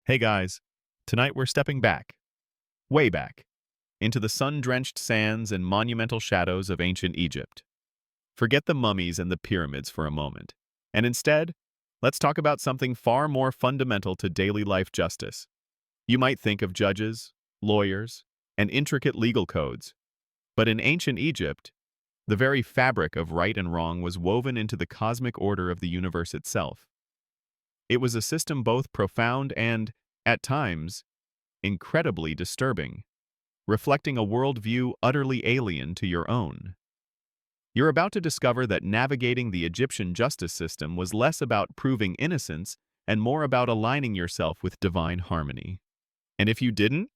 Hey guys, tonight we're stepping back, way back, into the sun-drenched sands and monumental shadows of ancient Egypt. Forget the mummies and the pyramids for a moment, and instead, let's talk about something far more fundamental to daily life justice. You might think of judges, lawyers, and intricate legal codes, but in ancient Egypt, the very fabric of right and wrong was woven into the cosmic order of the universe itself. It was a system both profound and, at times, incredibly disturbing, reflecting a worldview utterly alien to your own. You're about to discover that navigating the Egyptian justice system was less about proving innocence and more about aligning yourself with divine harmony. And if you didn't,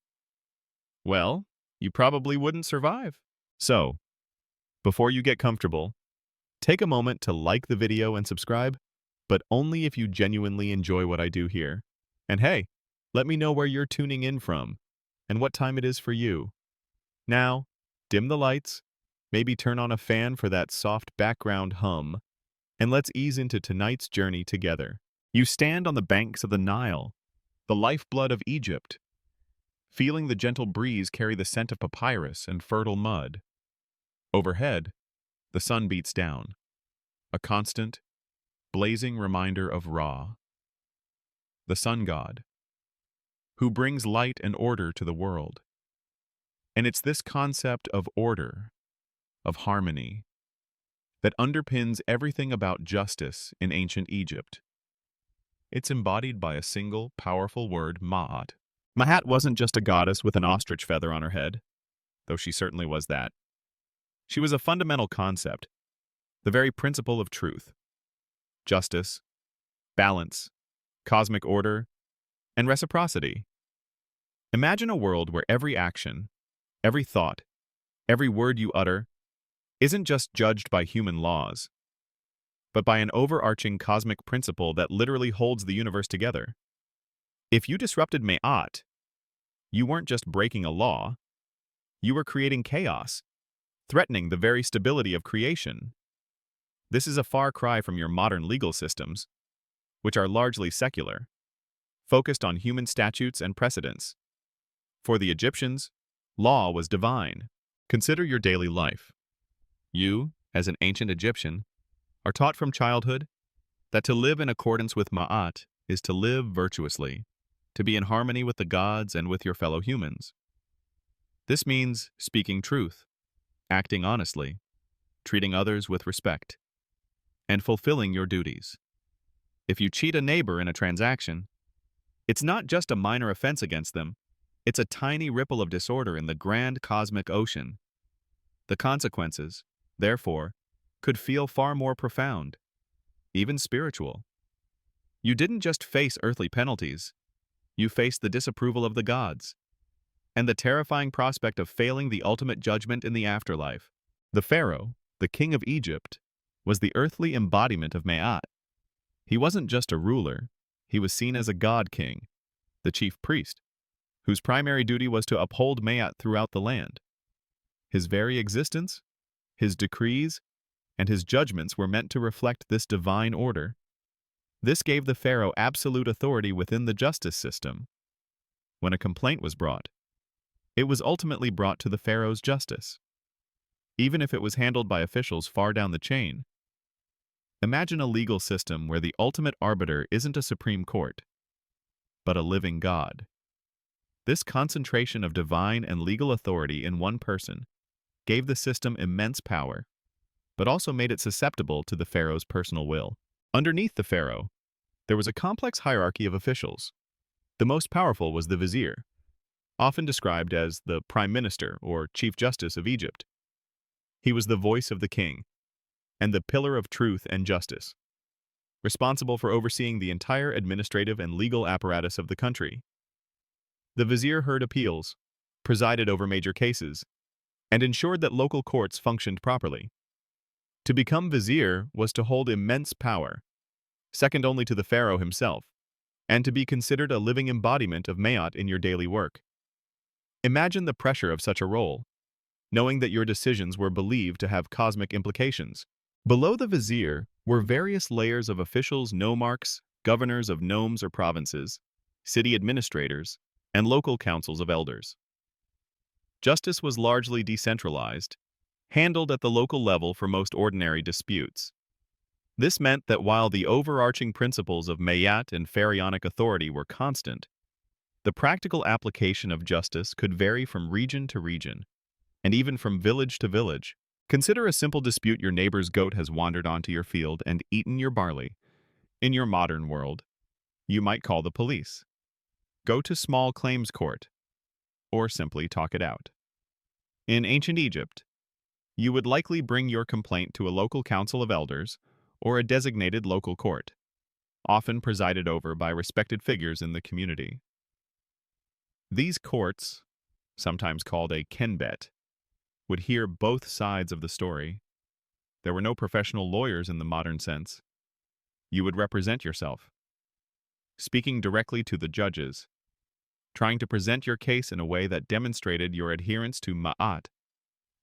well, you probably wouldn't survive. So, before you get comfortable, take a moment to like the video and subscribe, but only if you genuinely enjoy what I do here. And hey, let me know where you're tuning in from and what time it is for you. Now, dim the lights, maybe turn on a fan for that soft background hum, and let's ease into tonight's journey together. You stand on the banks of the Nile, the lifeblood of Egypt, feeling the gentle breeze carry the scent of papyrus and fertile mud. Overhead, the sun beats down, a constant, blazing reminder of Ra, the sun god, who brings light and order to the world. And it's this concept of order, of harmony, that underpins everything about justice in ancient Egypt. It's embodied by a single, powerful word, Ma'at. Ma'at wasn't just a goddess with an ostrich feather on her head, though she certainly was that. She was a fundamental concept, the very principle of truth, justice, balance, cosmic order, and reciprocity. Imagine a world where every action, every thought, every word you utter isn't just judged by human laws, but by an overarching cosmic principle that literally holds the universe together. If you disrupted Ma'at, you weren't just breaking a law, you were creating chaos, threatening the very stability of creation. This is a far cry from your modern legal systems, which are largely secular, focused on human statutes and precedents. For the Egyptians, law was divine. Consider your daily life. You, as an ancient Egyptian, are taught from childhood that to live in accordance with Ma'at is to live virtuously, to be in harmony with the gods and with your fellow humans. This means speaking truth, acting honestly, treating others with respect, and fulfilling your duties. If you cheat a neighbor in a transaction, it's not just a minor offense against them, it's a tiny ripple of disorder in the grand cosmic ocean. The consequences, therefore, could feel far more profound, even spiritual. You didn't just face earthly penalties, you faced the disapproval of the gods, and the terrifying prospect of failing the ultimate judgment in the afterlife. The pharaoh, the king of Egypt, was the earthly embodiment of Ma'at. He wasn't just a ruler, he was seen as a god king, the chief priest, whose primary duty was to uphold Ma'at throughout the land. His very existence, his decrees, and his judgments were meant to reflect this divine order. This gave the pharaoh absolute authority within the justice system. When a complaint was brought, it was ultimately brought to the pharaoh's justice, even if it was handled by officials far down the chain. Imagine a legal system where the ultimate arbiter isn't a supreme court, but a living God. This concentration of divine and legal authority in one person gave the system immense power, but also made it susceptible to the pharaoh's personal will. Underneath the pharaoh, there was a complex hierarchy of officials. The most powerful was the vizier, often described as the prime minister or chief justice of Egypt. He was the voice of the king, and the pillar of truth and justice, responsible for overseeing the entire administrative and legal apparatus of the country. The vizier heard appeals, presided over major cases, and ensured that local courts functioned properly. To become vizier was to hold immense power, second only to the pharaoh himself, and to be considered a living embodiment of Ma'at in your daily work. Imagine the pressure of such a role, knowing that your decisions were believed to have cosmic implications. Below the vizier were various layers of officials, nomarchs, governors of nomes or provinces, city administrators, and local councils of elders. Justice was largely decentralized, handled at the local level for most ordinary disputes. This meant that while the overarching principles of Mayat and pharaonic authority were constant, the practical application of justice could vary from region to region, and even from village to village. Consider a simple dispute: your neighbor's goat has wandered onto your field and eaten your barley. In your modern world, you might call the police, go to small claims court, or simply talk it out. In ancient Egypt, you would likely bring your complaint to a local council of elders or a designated local court, often presided over by respected figures in the community. These courts, sometimes called a kenbet, would hear both sides of the story. There were no professional lawyers in the modern sense. You would represent yourself, speaking directly to the judges, trying to present your case in a way that demonstrated your adherence to Ma'at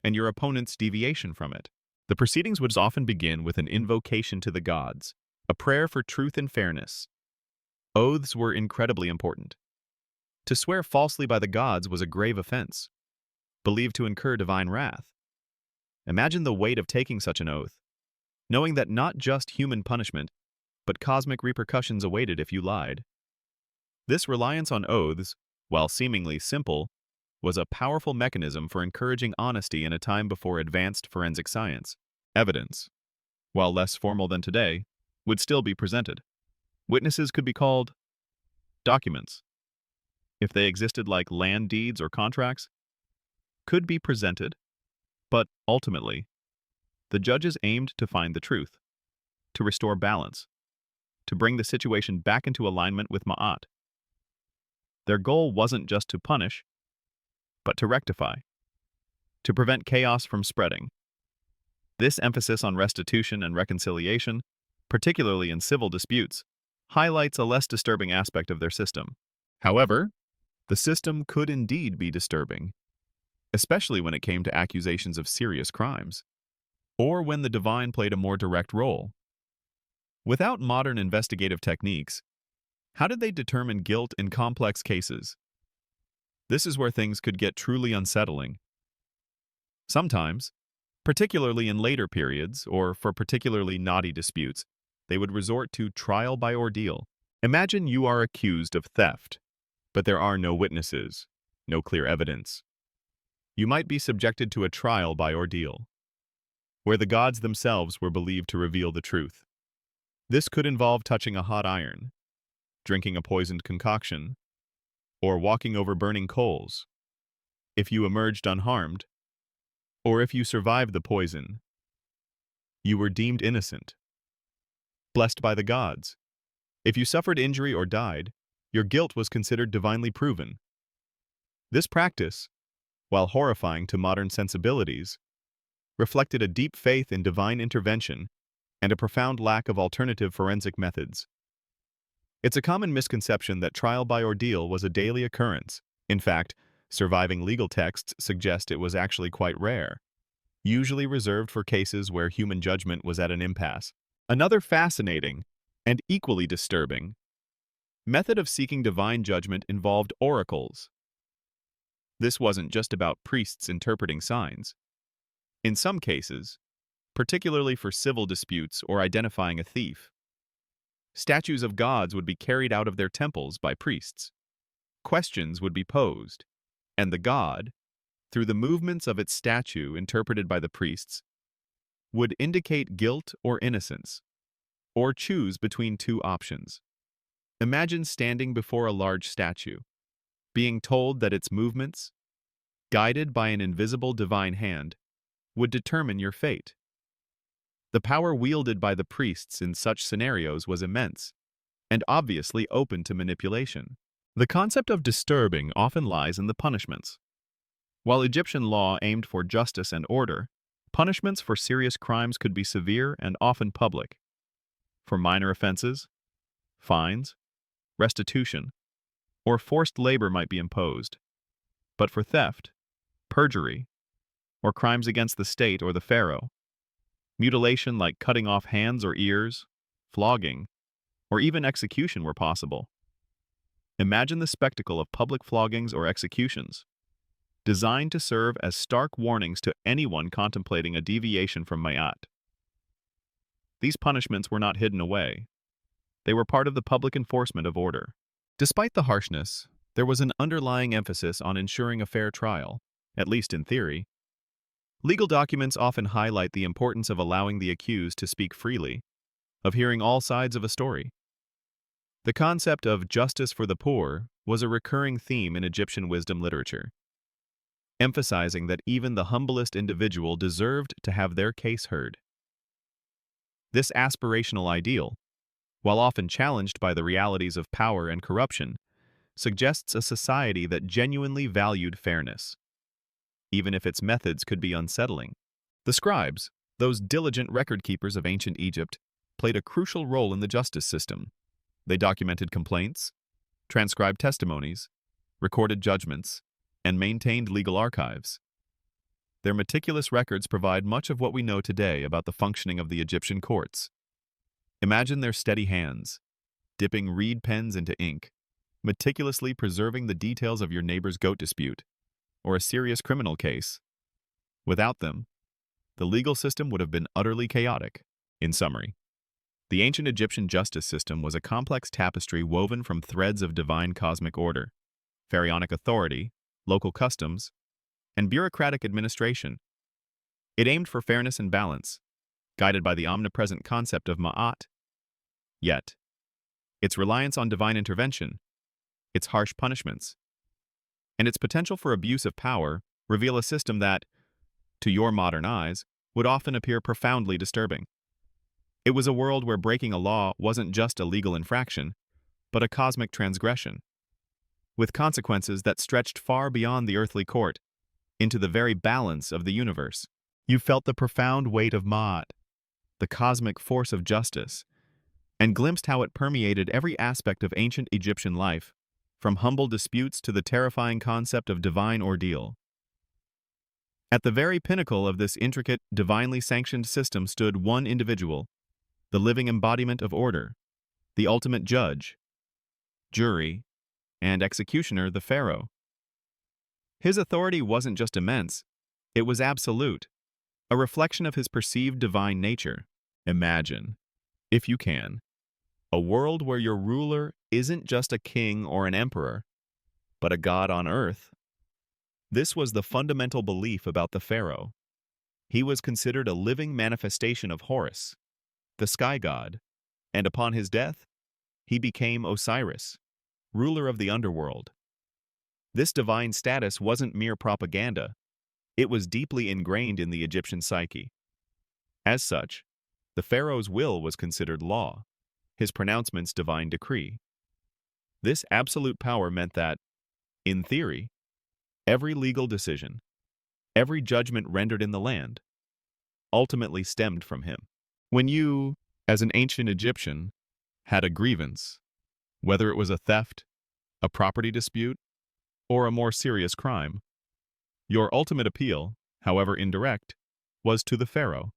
and your opponent's deviation from it. The proceedings would often begin with an invocation to the gods, a prayer for truth and fairness. Oaths were incredibly important. To swear falsely by the gods was a grave offense, believed to incur divine wrath. Imagine the weight of taking such an oath, knowing that not just human punishment, but cosmic repercussions awaited if you lied. This reliance on oaths, while seemingly simple, was a powerful mechanism for encouraging honesty in a time before advanced forensic science. Evidence, while less formal than today, would still be presented. Witnesses could be called. Documents, if they existed like land deeds or contracts, could be presented, but ultimately, the judges aimed to find the truth, to restore balance, to bring the situation back into alignment with Ma'at. Their goal wasn't just to punish, but to rectify, to prevent chaos from spreading. This emphasis on restitution and reconciliation, particularly in civil disputes, highlights a less disturbing aspect of their system. However, the system could indeed be disturbing, especially when it came to accusations of serious crimes, or when the divine played a more direct role. Without modern investigative techniques, how did they determine guilt in complex cases? This is where things could get truly unsettling. Sometimes, particularly in later periods or for particularly knotty disputes, they would resort to trial by ordeal. Imagine you are accused of theft, but there are no witnesses, no clear evidence. You might be subjected to a trial by ordeal, where the gods themselves were believed to reveal the truth. This could involve touching a hot iron, drinking a poisoned concoction, or walking over burning coals. If you emerged unharmed, or if you survived the poison, you were deemed innocent, blessed by the gods. If you suffered injury or died, your guilt was considered divinely proven. This practice, while horrifying to modern sensibilities, reflected a deep faith in divine intervention and a profound lack of alternative forensic methods. It's a common misconception that trial by ordeal was a daily occurrence. In fact, surviving legal texts suggest it was actually quite rare, usually reserved for cases where human judgment was at an impasse. Another fascinating, and equally disturbing, method of seeking divine judgment involved oracles. This wasn't just about priests interpreting signs. In some cases, particularly for civil disputes or identifying a thief, statues of gods would be carried out of their temples by priests. Questions would be posed, and the god, through the movements of its statue interpreted by the priests, would indicate guilt or innocence, or choose between two options. Imagine standing before a large statue, being told that its movements, guided by an invisible divine hand, would determine your fate. The power wielded by the priests in such scenarios was immense, and obviously open to manipulation. The concept of disturbing often lies in the punishments. While Egyptian law aimed for justice and order, punishments for serious crimes could be severe and often public. For minor offenses, fines, restitution, or forced labor might be imposed. But for theft, perjury, or crimes against the state or the pharaoh, mutilation like cutting off hands or ears, flogging, or even execution were possible. Imagine the spectacle of public floggings or executions, designed to serve as stark warnings to anyone contemplating a deviation from Ma'at. These punishments were not hidden away. They were part of the public enforcement of order. Despite the harshness, there was an underlying emphasis on ensuring a fair trial, at least in theory. Legal documents often highlight the importance of allowing the accused to speak freely, of hearing all sides of a story. The concept of justice for the poor was a recurring theme in Egyptian wisdom literature, emphasizing that even the humblest individual deserved to have their case heard. This aspirational ideal, while often challenged by the realities of power and corruption, suggests a society that genuinely valued fairness, even if its methods could be unsettling. The scribes, those diligent record-keepers of ancient Egypt, played a crucial role in the justice system. They documented complaints, transcribed testimonies, recorded judgments, and maintained legal archives. Their meticulous records provide much of what we know today about the functioning of the Egyptian courts. Imagine their steady hands, dipping reed pens into ink, meticulously preserving the details of your neighbor's goat dispute, or a serious criminal case. Without them, the legal system would have been utterly chaotic. In summary, the ancient Egyptian justice system was a complex tapestry woven from threads of divine cosmic order, pharaonic authority, local customs, and bureaucratic administration. It aimed for fairness and balance, guided by the omnipresent concept of Ma'at. Yet, its reliance on divine intervention, its harsh punishments, and its potential for abuse of power reveal a system that, to your modern eyes, would often appear profoundly disturbing. It was a world where breaking a law wasn't just a legal infraction, but a cosmic transgression, with consequences that stretched far beyond the earthly court, into the very balance of the universe. You felt the profound weight of Ma'at, the cosmic force of justice, and glimpsed how it permeated every aspect of ancient Egyptian life, from humble disputes to the terrifying concept of divine ordeal. At the very pinnacle of this intricate, divinely sanctioned system stood one individual, the living embodiment of order, the ultimate judge, jury, and executioner, the pharaoh. His authority wasn't just immense, it was absolute, a reflection of his perceived divine nature. Imagine, if you can, a world where your ruler isn't just a king or an emperor, but a god on earth. This was the fundamental belief about the pharaoh. He was considered a living manifestation of Horus, the sky god, and upon his death, he became Osiris, ruler of the underworld. This divine status wasn't mere propaganda, it was deeply ingrained in the Egyptian psyche. As such, the pharaoh's will was considered law, his pronouncements divine decree. This absolute power meant that, in theory, every legal decision, every judgment rendered in the land, ultimately stemmed from him. When you, as an ancient Egyptian, had a grievance, whether it was a theft, a property dispute, or a more serious crime, your ultimate appeal, however indirect, was to the pharaoh.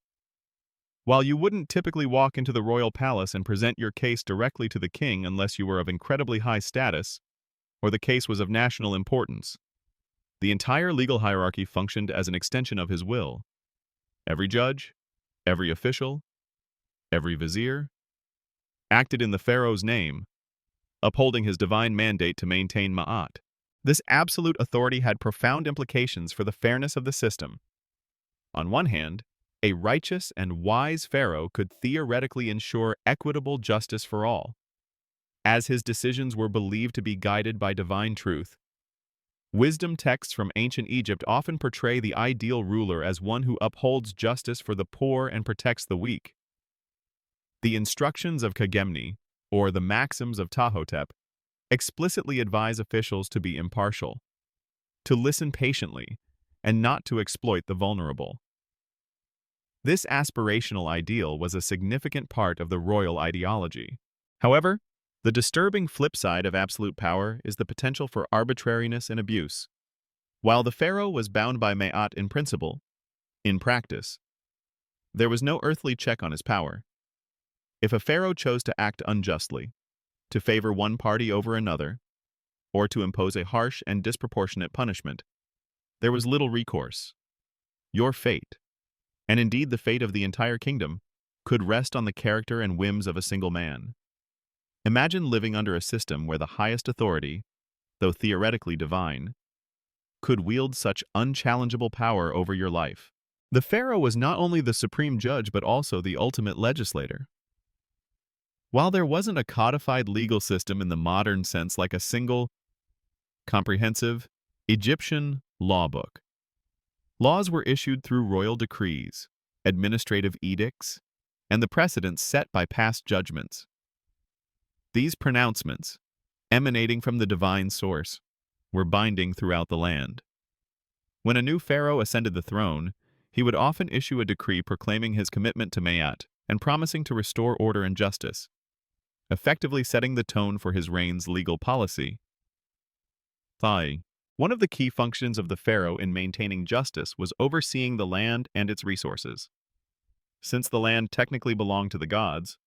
While you wouldn't typically walk into the royal palace and present your case directly to the king unless you were of incredibly high status, or the case was of national importance, the entire legal hierarchy functioned as an extension of his will. Every judge, every official, every vizier, acted in the pharaoh's name, upholding his divine mandate to maintain Ma'at. This absolute authority had profound implications for the fairness of the system. On one hand, a righteous and wise pharaoh could theoretically ensure equitable justice for all, as his decisions were believed to be guided by divine truth. Wisdom texts from ancient Egypt often portray the ideal ruler as one who upholds justice for the poor and protects the weak. The instructions of Kagemni, or the maxims of Tahotep, explicitly advise officials to be impartial, to listen patiently, and not to exploit the vulnerable. This aspirational ideal was a significant part of the royal ideology. However, the disturbing flip side of absolute power is the potential for arbitrariness and abuse. While the pharaoh was bound by Ma'at in principle, in practice, there was no earthly check on his power. If a pharaoh chose to act unjustly, to favor one party over another, or to impose a harsh and disproportionate punishment. There was little recourse. Your fate, and indeed the fate of the entire kingdom, could rest on the character and whims of a single man. Imagine living under a system where the highest authority, though theoretically divine, could wield such unchallengeable power over your life. The pharaoh was not only the supreme judge but also the ultimate legislator. While there wasn't a codified legal system in the modern sense like a single, comprehensive Egyptian law book, laws were issued through royal decrees, administrative edicts, and the precedents set by past judgments. These pronouncements, emanating from the divine source, were binding throughout the land. When a new pharaoh ascended the throne, he would often issue a decree proclaiming his commitment to Mayat and promising to restore order and justice, effectively setting the tone for his reign's legal policy. One of the key functions of the pharaoh in maintaining justice was overseeing the land and its resources. Since the land technically belonged to the gods,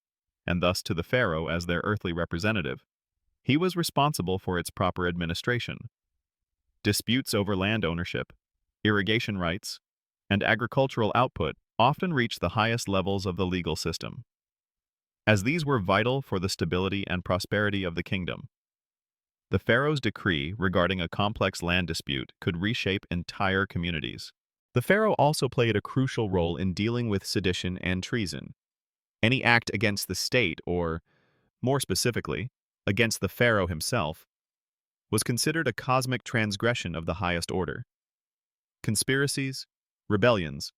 and thus to the pharaoh as their earthly representative, he was responsible for its proper administration. Disputes over land ownership, irrigation rights, and agricultural output often reached the highest levels of the legal system, as these were vital for the stability and prosperity of the kingdom. The pharaoh's decree regarding a complex land dispute could reshape entire communities. The pharaoh also played a crucial role in dealing with sedition and treason. Any act against the state, or, more specifically, against the pharaoh himself, was considered a cosmic transgression of the highest order. Conspiracies, rebellions,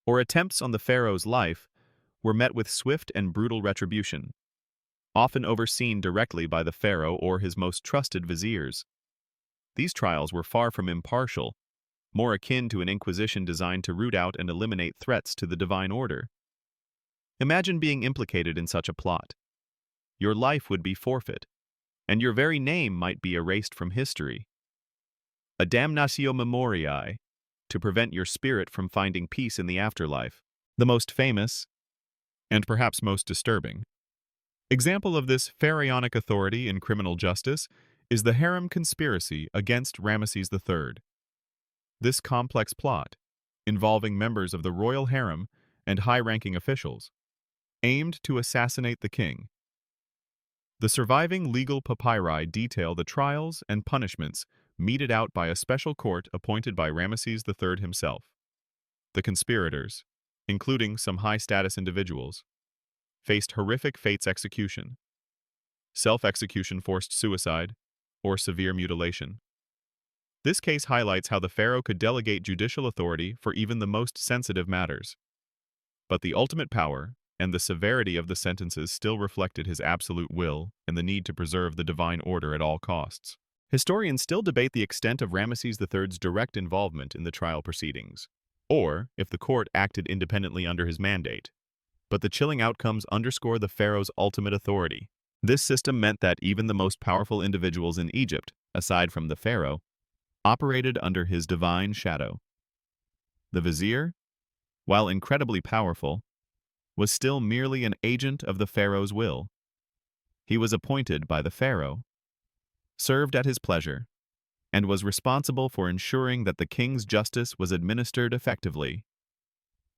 or attempts on the pharaoh's life were met with swift and brutal retribution, often overseen directly by the pharaoh or his most trusted viziers. These trials were far from impartial, more akin to an inquisition designed to root out and eliminate threats to the divine order. Imagine being implicated in such a plot. Your life would be forfeit, and your very name might be erased from history. A damnatio memoriae, to prevent your spirit from finding peace in the afterlife. The most famous, and perhaps most disturbing, example of this pharaonic authority in criminal justice is the harem conspiracy against Ramesses III. This complex plot, involving members of the royal harem and high-ranking officials, aimed to assassinate the king. The surviving legal papyri detail the trials and punishments meted out by a special court appointed by Ramesses III himself. The conspirators, including some high-status individuals, faced horrific fate's execution, self-execution, forced suicide, or severe mutilation. This case highlights how the pharaoh could delegate judicial authority for even the most sensitive matters. But the ultimate power and the severity of the sentences still reflected his absolute will and the need to preserve the divine order at all costs. Historians still debate the extent of Ramesses III's direct involvement in the trial proceedings, or if the court acted independently under his mandate. But the chilling outcomes underscore the pharaoh's ultimate authority. This system meant that even the most powerful individuals in Egypt, aside from the pharaoh, operated under his divine shadow. The vizier, while incredibly powerful, was still merely an agent of the pharaoh's will. He was appointed by the pharaoh, served at his pleasure, and was responsible for ensuring that the king's justice was administered effectively.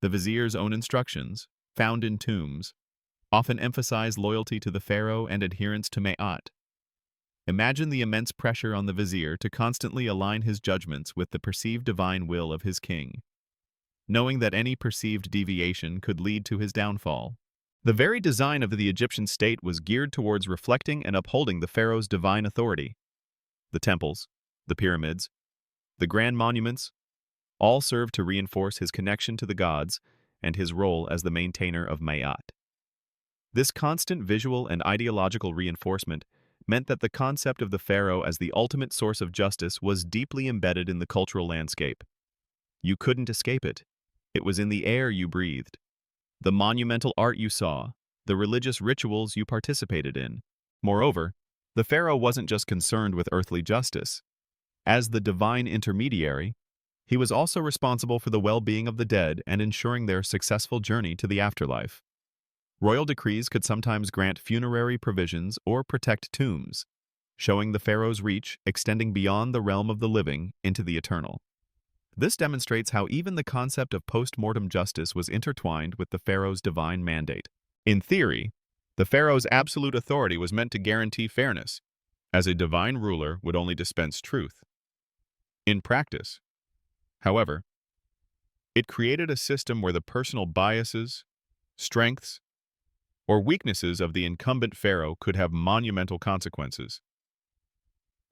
The vizier's own instructions, found in tombs, often emphasize loyalty to the pharaoh and adherence to Mayat. Imagine the immense pressure on the vizier to constantly align his judgments with the perceived divine will of his king, knowing that any perceived deviation could lead to his downfall. The very design of the Egyptian state was geared towards reflecting and upholding the pharaoh's divine authority. The temples, the pyramids, the grand monuments, all served to reinforce his connection to the gods and his role as the maintainer of Mayat. This constant visual and ideological reinforcement meant that the concept of the pharaoh as the ultimate source of justice was deeply embedded in the cultural landscape. You couldn't escape it. It was in the air you breathed, the monumental art you saw, the religious rituals you participated in. Moreover, the pharaoh wasn't just concerned with earthly justice. As the divine intermediary, he was also responsible for the well-being of the dead and ensuring their successful journey to the afterlife. Royal decrees could sometimes grant funerary provisions or protect tombs, showing the pharaoh's reach extending beyond the realm of the living into the eternal. This demonstrates how even the concept of post-mortem justice was intertwined with the pharaoh's divine mandate. In theory, the pharaoh's absolute authority was meant to guarantee fairness, as a divine ruler would only dispense truth. In practice, however, it created a system where the personal biases, strengths, or weaknesses of the incumbent pharaoh could have monumental consequences.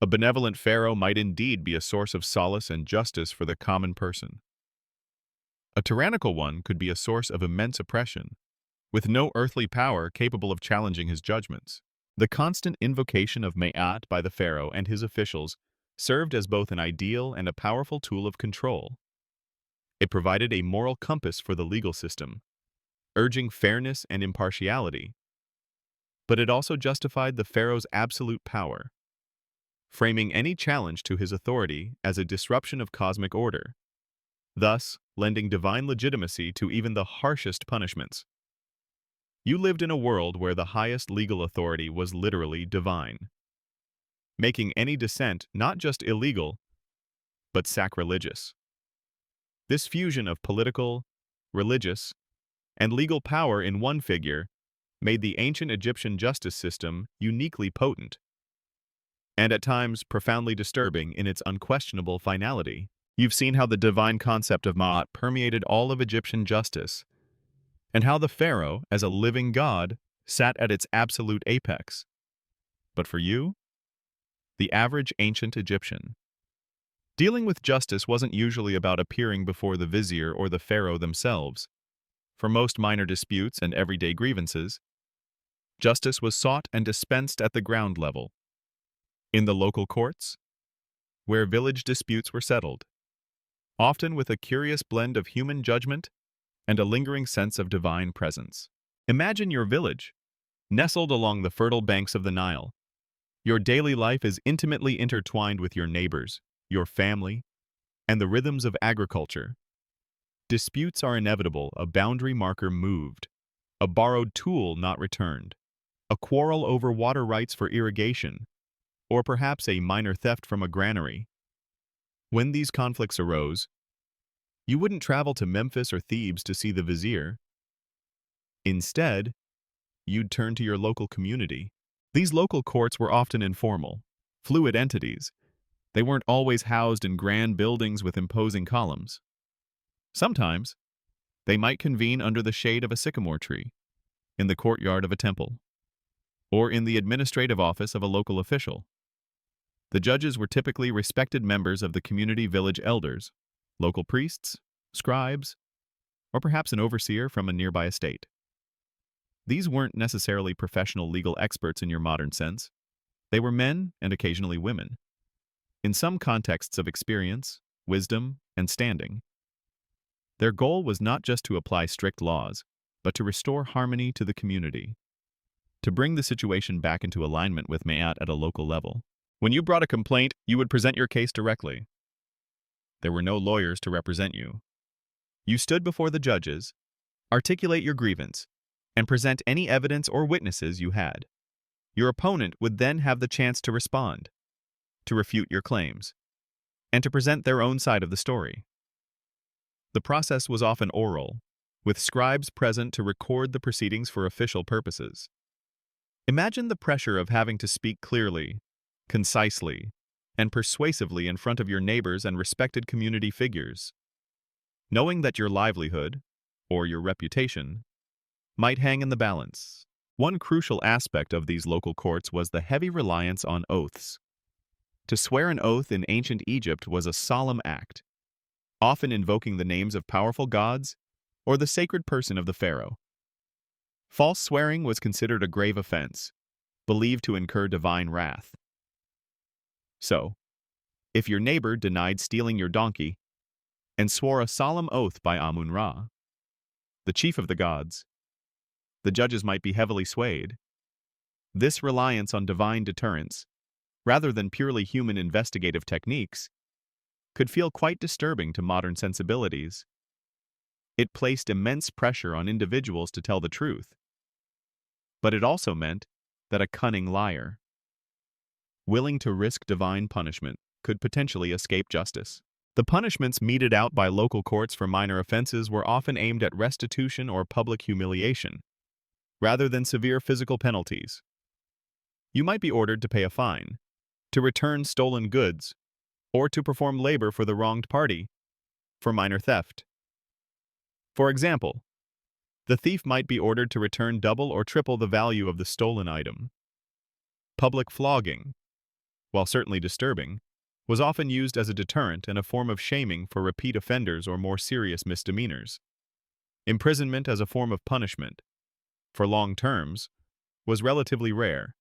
A benevolent pharaoh might indeed be a source of solace and justice for the common person. A tyrannical one could be a source of immense oppression, with no earthly power capable of challenging his judgments. The constant invocation of Ma'at by the pharaoh and his officials served as both an ideal and a powerful tool of control. It provided a moral compass for the legal system, urging fairness and impartiality. But it also justified the pharaoh's absolute power, framing any challenge to his authority as a disruption of cosmic order, thus lending divine legitimacy to even the harshest punishments. You lived in a world where the highest legal authority was literally divine, making any dissent not just illegal, but sacrilegious. This fusion of political, religious, and legal power in one figure made the ancient Egyptian justice system uniquely potent, and at times profoundly disturbing in its unquestionable finality. You've seen how the divine concept of Ma'at permeated all of Egyptian justice, and how the pharaoh, as a living god, sat at its absolute apex. But for you, the average ancient Egyptian, dealing with justice wasn't usually about appearing before the vizier or the pharaoh themselves. For most minor disputes and everyday grievances, justice was sought and dispensed at the ground level, in the local courts, where village disputes were settled, often with a curious blend of human judgment and a lingering sense of divine presence. Imagine your village, nestled along the fertile banks of the Nile. Your daily life is intimately intertwined with your neighbors, your family, and the rhythms of agriculture. Disputes are inevitable, a boundary marker moved, a borrowed tool not returned, a quarrel over water rights for irrigation, or perhaps a minor theft from a granary. When these conflicts arose, you wouldn't travel to Memphis or Thebes to see the vizier. Instead, you'd turn to your local community. These local courts were often informal, fluid entities. They weren't always housed in grand buildings with imposing columns. Sometimes, they might convene under the shade of a sycamore tree, in the courtyard of a temple, or in the administrative office of a local official. The judges were typically respected members of the community village elders, local priests, scribes, or perhaps an overseer from a nearby estate. These weren't necessarily professional legal experts in your modern sense. They were men and occasionally women, in some contexts of experience, wisdom, and standing. Their goal was not just to apply strict laws, but to restore harmony to the community, to bring the situation back into alignment with Ma'at at a local level. When you brought a complaint, you would present your case directly. There were no lawyers to represent you. You stood before the judges, articulate your grievance, and present any evidence or witnesses you had. Your opponent would then have the chance to respond, to refute your claims, and to present their own side of the story. The process was often oral, with scribes present to record the proceedings for official purposes. Imagine the pressure of having to speak clearly, concisely, and persuasively in front of your neighbors and respected community figures, knowing that your livelihood, or your reputation, might hang in the balance. One crucial aspect of these local courts was the heavy reliance on oaths. To swear an oath in ancient Egypt was a solemn act, often invoking the names of powerful gods or the sacred person of the pharaoh. False swearing was considered a grave offense, believed to incur divine wrath. So, if your neighbor denied stealing your donkey and swore a solemn oath by Amun-Ra, the chief of the gods, the judges might be heavily swayed. This reliance on divine deterrence, rather than purely human investigative techniques, could feel quite disturbing to modern sensibilities. It placed immense pressure on individuals to tell the truth. But it also meant that a cunning liar, willing to risk divine punishment, could potentially escape justice. The punishments meted out by local courts for minor offenses were often aimed at restitution or public humiliation, rather than severe physical penalties. You might be ordered to pay a fine, to return stolen goods, or to perform labor for the wronged party for minor theft. For example, the thief might be ordered to return double or triple the value of the stolen item. Public flogging, while certainly disturbing, was often used as a deterrent and a form of shaming for repeat offenders or more serious misdemeanors. Imprisonment as a form of punishment, for long terms, was relatively rare.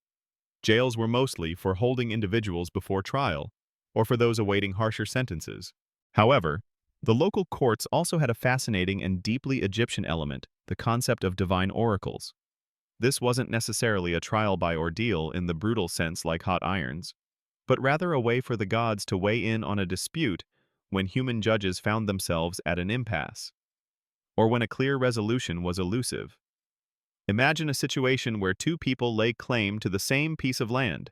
Jails were mostly for holding individuals before trial, or for those awaiting harsher sentences. However, the local courts also had a fascinating and deeply Egyptian element, the concept of divine oracles. This wasn't necessarily a trial by ordeal in the brutal sense like hot irons, but rather a way for the gods to weigh in on a dispute when human judges found themselves at an impasse, or when a clear resolution was elusive. Imagine a situation where two people lay claim to the same piece of land,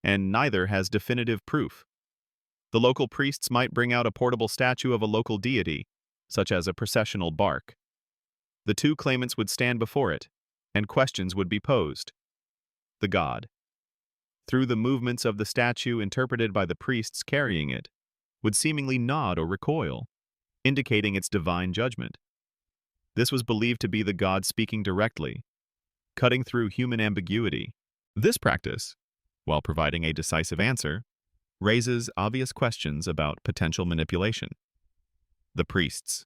and neither has definitive proof. The local priests might bring out a portable statue of a local deity, such as a processional bark. The two claimants would stand before it, and questions would be posed. The god, through the movements of the statue interpreted by the priests carrying it, would seemingly nod or recoil, indicating its divine judgment. This was believed to be the god speaking directly, cutting through human ambiguity. This practice, while providing a decisive answer, raises obvious questions about potential manipulation. The priests,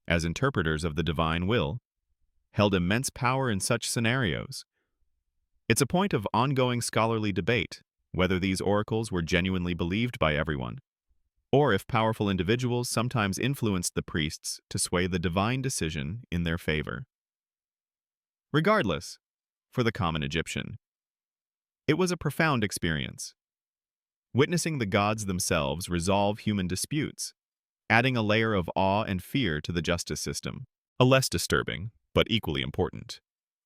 as interpreters of the divine will, held immense power in such scenarios. It's a point of ongoing scholarly debate whether these oracles were genuinely believed by everyone, or if powerful individuals sometimes influenced the priests to sway the divine decision in their favor. Regardless, for the common Egyptian, it was a profound experience. Witnessing the gods themselves resolve human disputes, adding a layer of awe and fear to the justice system. A less disturbing, but equally important,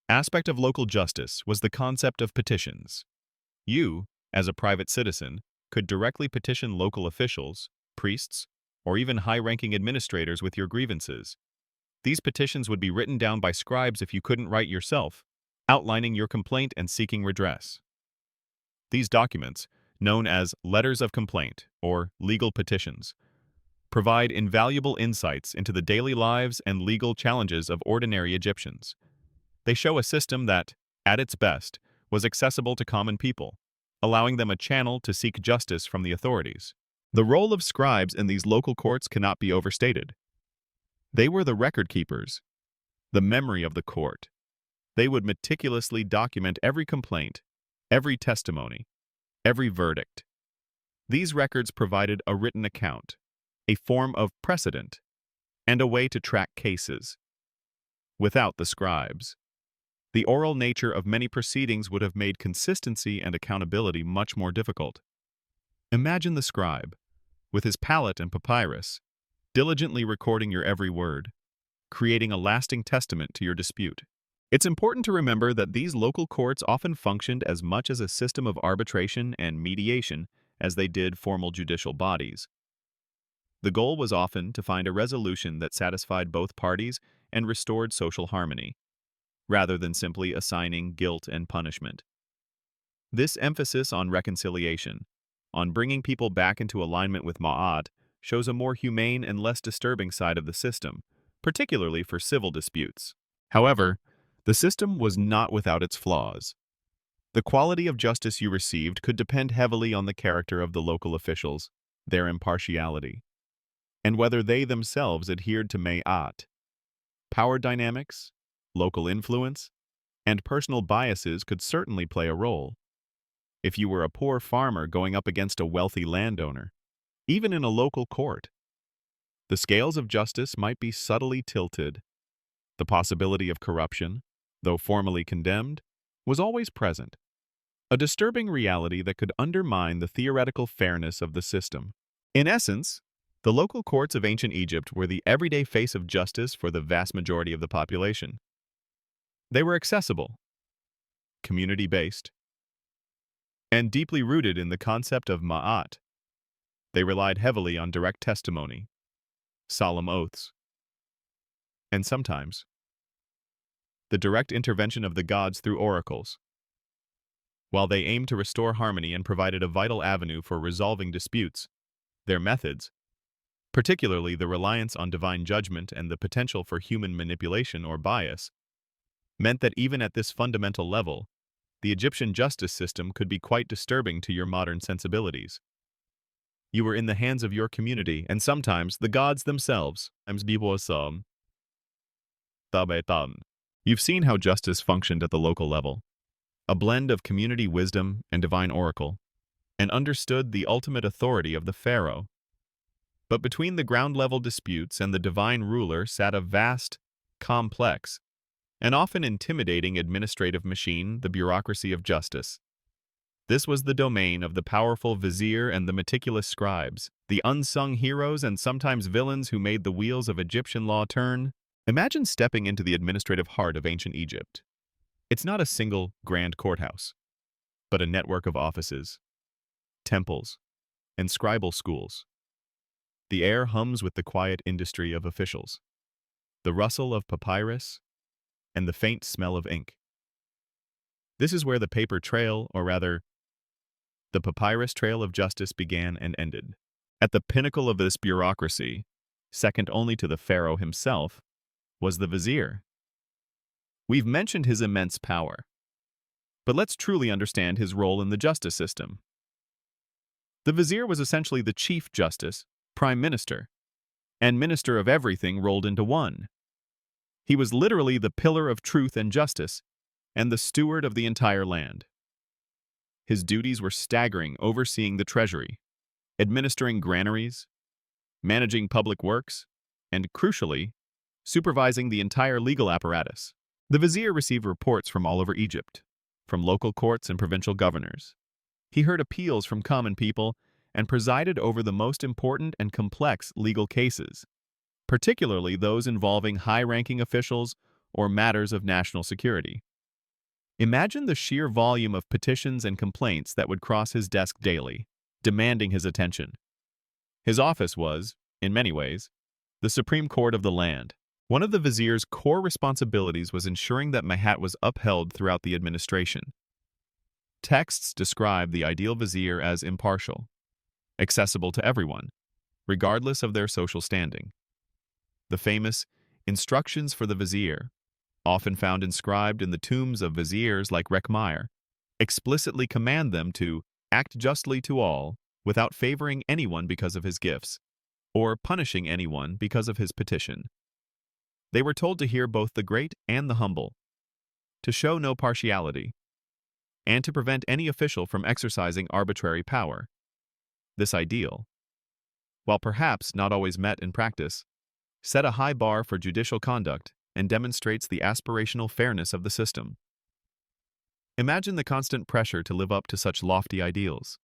aspect of local justice was the concept of petitions. You, as a private citizen, could directly petition local officials, priests, or even high-ranking administrators with your grievances. These petitions would be written down by scribes if you couldn't write yourself, outlining your complaint and seeking redress. These documents, known as letters of complaint or legal petitions, provide invaluable insights into the daily lives and legal challenges of ordinary Egyptians. They show a system that, at its best, was accessible to common people, allowing them a channel to seek justice from the authorities. The role of scribes in these local courts cannot be overstated. They were the record keepers, the memory of the court. They would meticulously document every complaint, every testimony, every verdict. These records provided a written account, a form of precedent, and a way to track cases. Without the scribes, the oral nature of many proceedings would have made consistency and accountability much more difficult. Imagine the scribe, with his palette and papyrus, diligently recording your every word, creating a lasting testament to your dispute. It's important to remember that these local courts often functioned as much as a system of arbitration and mediation as they did formal judicial bodies. The goal was often to find a resolution that satisfied both parties and restored social harmony, rather than simply assigning guilt and punishment. This emphasis on reconciliation, on bringing people back into alignment with Ma'at, shows a more humane and less disturbing side of the system, particularly for civil disputes. However, the system was not without its flaws. The quality of justice you received could depend heavily on the character of the local officials, their impartiality, and whether they themselves adhered to Ma'at. Power dynamics, local influence, and personal biases could certainly play a role. If you were a poor farmer going up against a wealthy landowner, even in a local court, the scales of justice might be subtly tilted. The possibility of corruption, though formally condemned, was always present, a disturbing reality that could undermine the theoretical fairness of the system. In essence, the local courts of ancient Egypt were the everyday face of justice for the vast majority of the population. They were accessible, community-based, and deeply rooted in the concept of ma'at. They relied heavily on direct testimony, solemn oaths, and sometimes the direct intervention of the gods through oracles. While they aimed to restore harmony and provided a vital avenue for resolving disputes, their methods, particularly the reliance on divine judgment and the potential for human manipulation or bias, meant that even at this fundamental level, the Egyptian justice system could be quite disturbing to your modern sensibilities. You were in the hands of your community, and sometimes the gods themselves. You've seen how justice functioned at the local level, a blend of community wisdom and divine oracle, and understood the ultimate authority of the pharaoh. But between the ground-level disputes and the divine ruler sat a vast, complex, and often intimidating administrative machine, the bureaucracy of justice. This was the domain of the powerful vizier and the meticulous scribes, the unsung heroes and sometimes villains who made the wheels of Egyptian law turn. Imagine stepping into the administrative heart of ancient Egypt. It's not a single grand courthouse, but a network of offices, temples, and scribal schools. The air hums with the quiet industry of officials, the rustle of papyrus, and the faint smell of ink. This is where the paper trail, or rather, the papyrus trail of justice began and ended. At the pinnacle of this bureaucracy, second only to the pharaoh himself, was the vizier. We've mentioned his immense power, but let's truly understand his role in the justice system. The vizier was essentially the chief justice, prime minister, and minister of everything rolled into one. He was literally the pillar of truth and justice, and the steward of the entire land. His duties were staggering, overseeing the treasury, administering granaries, managing public works, and, crucially, supervising the entire legal apparatus. The vizier received reports from all over Egypt, from local courts and provincial governors. He heard appeals from common people and presided over the most important and complex legal cases, particularly those involving high-ranking officials or matters of national security. Imagine the sheer volume of petitions and complaints that would cross his desk daily, demanding his attention. His office was, in many ways, the supreme court of the land. One of the vizier's core responsibilities was ensuring that Mahat was upheld throughout the administration. Texts describe the ideal vizier as impartial, accessible to everyone, regardless of their social standing. The famous Instructions for the Vizier, often found inscribed in the tombs of viziers like Rekhmire, explicitly command them to act justly to all without favoring anyone because of his gifts, or punishing anyone because of his petition. They were told to hear both the great and the humble, to show no partiality, and to prevent any official from exercising arbitrary power. This ideal, while perhaps not always met in practice, set a high bar for judicial conduct and demonstrates the aspirational fairness of the system. Imagine the constant pressure to live up to such lofty ideals,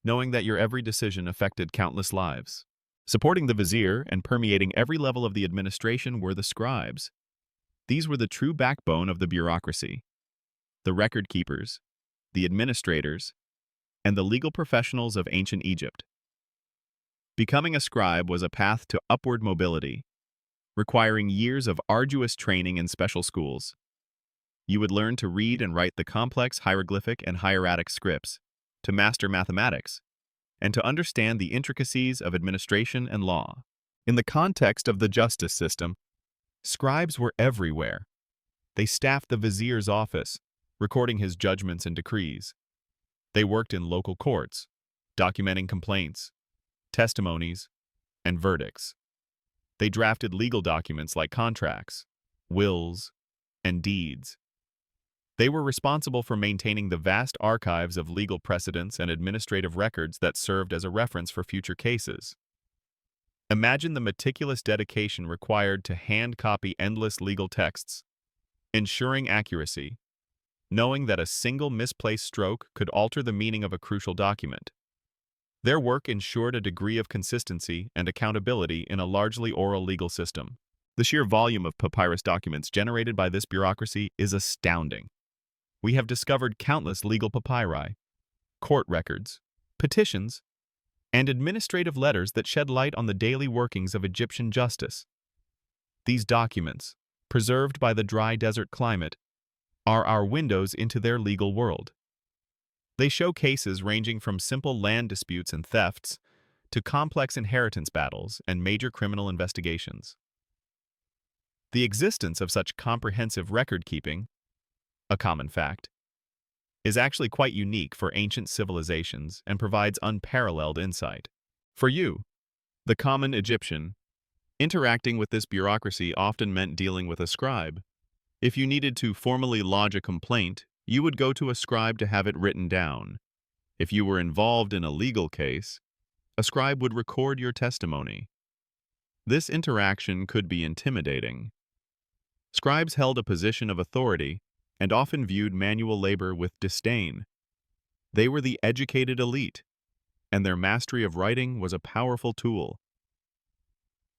knowing that your every decision affected countless lives. Supporting the vizier and permeating every level of the administration were the scribes. These were the true backbone of the bureaucracy, the record keepers, the administrators, and the legal professionals of ancient Egypt. Becoming a scribe was a path to upward mobility, requiring years of arduous training in special schools. You would learn to read and write the complex hieroglyphic and hieratic scripts, to master mathematics, and to understand the intricacies of administration and law. In the context of the justice system, scribes were everywhere. They staffed the vizier's office, recording his judgments and decrees. They worked in local courts, documenting complaints, testimonies, and verdicts. They drafted legal documents like contracts, wills, and deeds. They were responsible for maintaining the vast archives of legal precedents and administrative records that served as a reference for future cases. Imagine the meticulous dedication required to hand-copy endless legal texts, ensuring accuracy, knowing that a single misplaced stroke could alter the meaning of a crucial document. Their work ensured a degree of consistency and accountability in a largely oral legal system. The sheer volume of papyrus documents generated by this bureaucracy is astounding. We have discovered countless legal papyri, court records, petitions, and administrative letters that shed light on the daily workings of Egyptian justice. These documents, preserved by the dry desert climate, are our windows into their legal world. They show cases ranging from simple land disputes and thefts to complex inheritance battles and major criminal investigations. The existence of such comprehensive record-keeping, a common fact, is actually quite unique for ancient civilizations and provides unparalleled insight. For you, the common Egyptian, interacting with this bureaucracy often meant dealing with a scribe. If you needed to formally lodge a complaint, you would go to a scribe to have it written down. If you were involved in a legal case, a scribe would record your testimony. This interaction could be intimidating. Scribes held a position of authority and often viewed manual labor with disdain. They were the educated elite, and their mastery of writing was a powerful tool.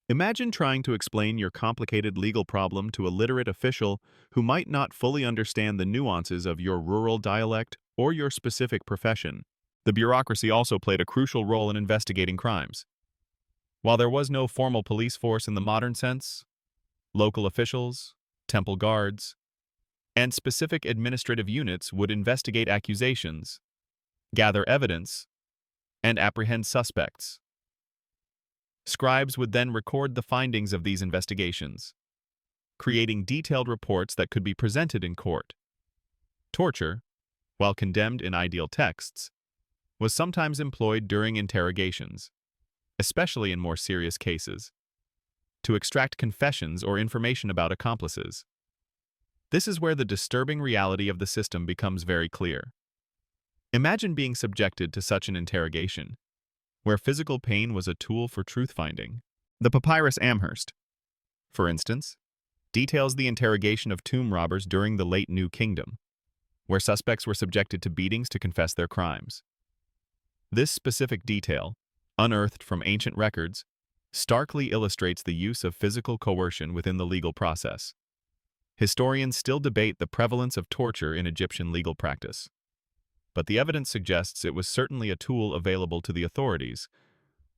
Imagine trying to explain your complicated legal problem to a literate official who might not fully understand the nuances of your rural dialect or your specific profession. The bureaucracy also played a crucial role in investigating crimes. While there was no formal police force in the modern sense, local officials, temple guards, and specific administrative units would investigate accusations, gather evidence, and apprehend suspects. Scribes would then record the findings of these investigations, creating detailed reports that could be presented in court. Torture, while condemned in ideal texts, was sometimes employed during interrogations, especially in more serious cases, to extract confessions or information about accomplices. This is where the disturbing reality of the system becomes very clear. Imagine being subjected to such an interrogation, where physical pain was a tool for truth-finding. The papyrus Amherst, for instance, details the interrogation of tomb robbers during the late New Kingdom, where suspects were subjected to beatings to confess their crimes. This specific detail, unearthed from ancient records, starkly illustrates the use of physical coercion within the legal process. Historians still debate the prevalence of torture in Egyptian legal practice, but the evidence suggests it was certainly a tool available to the authorities,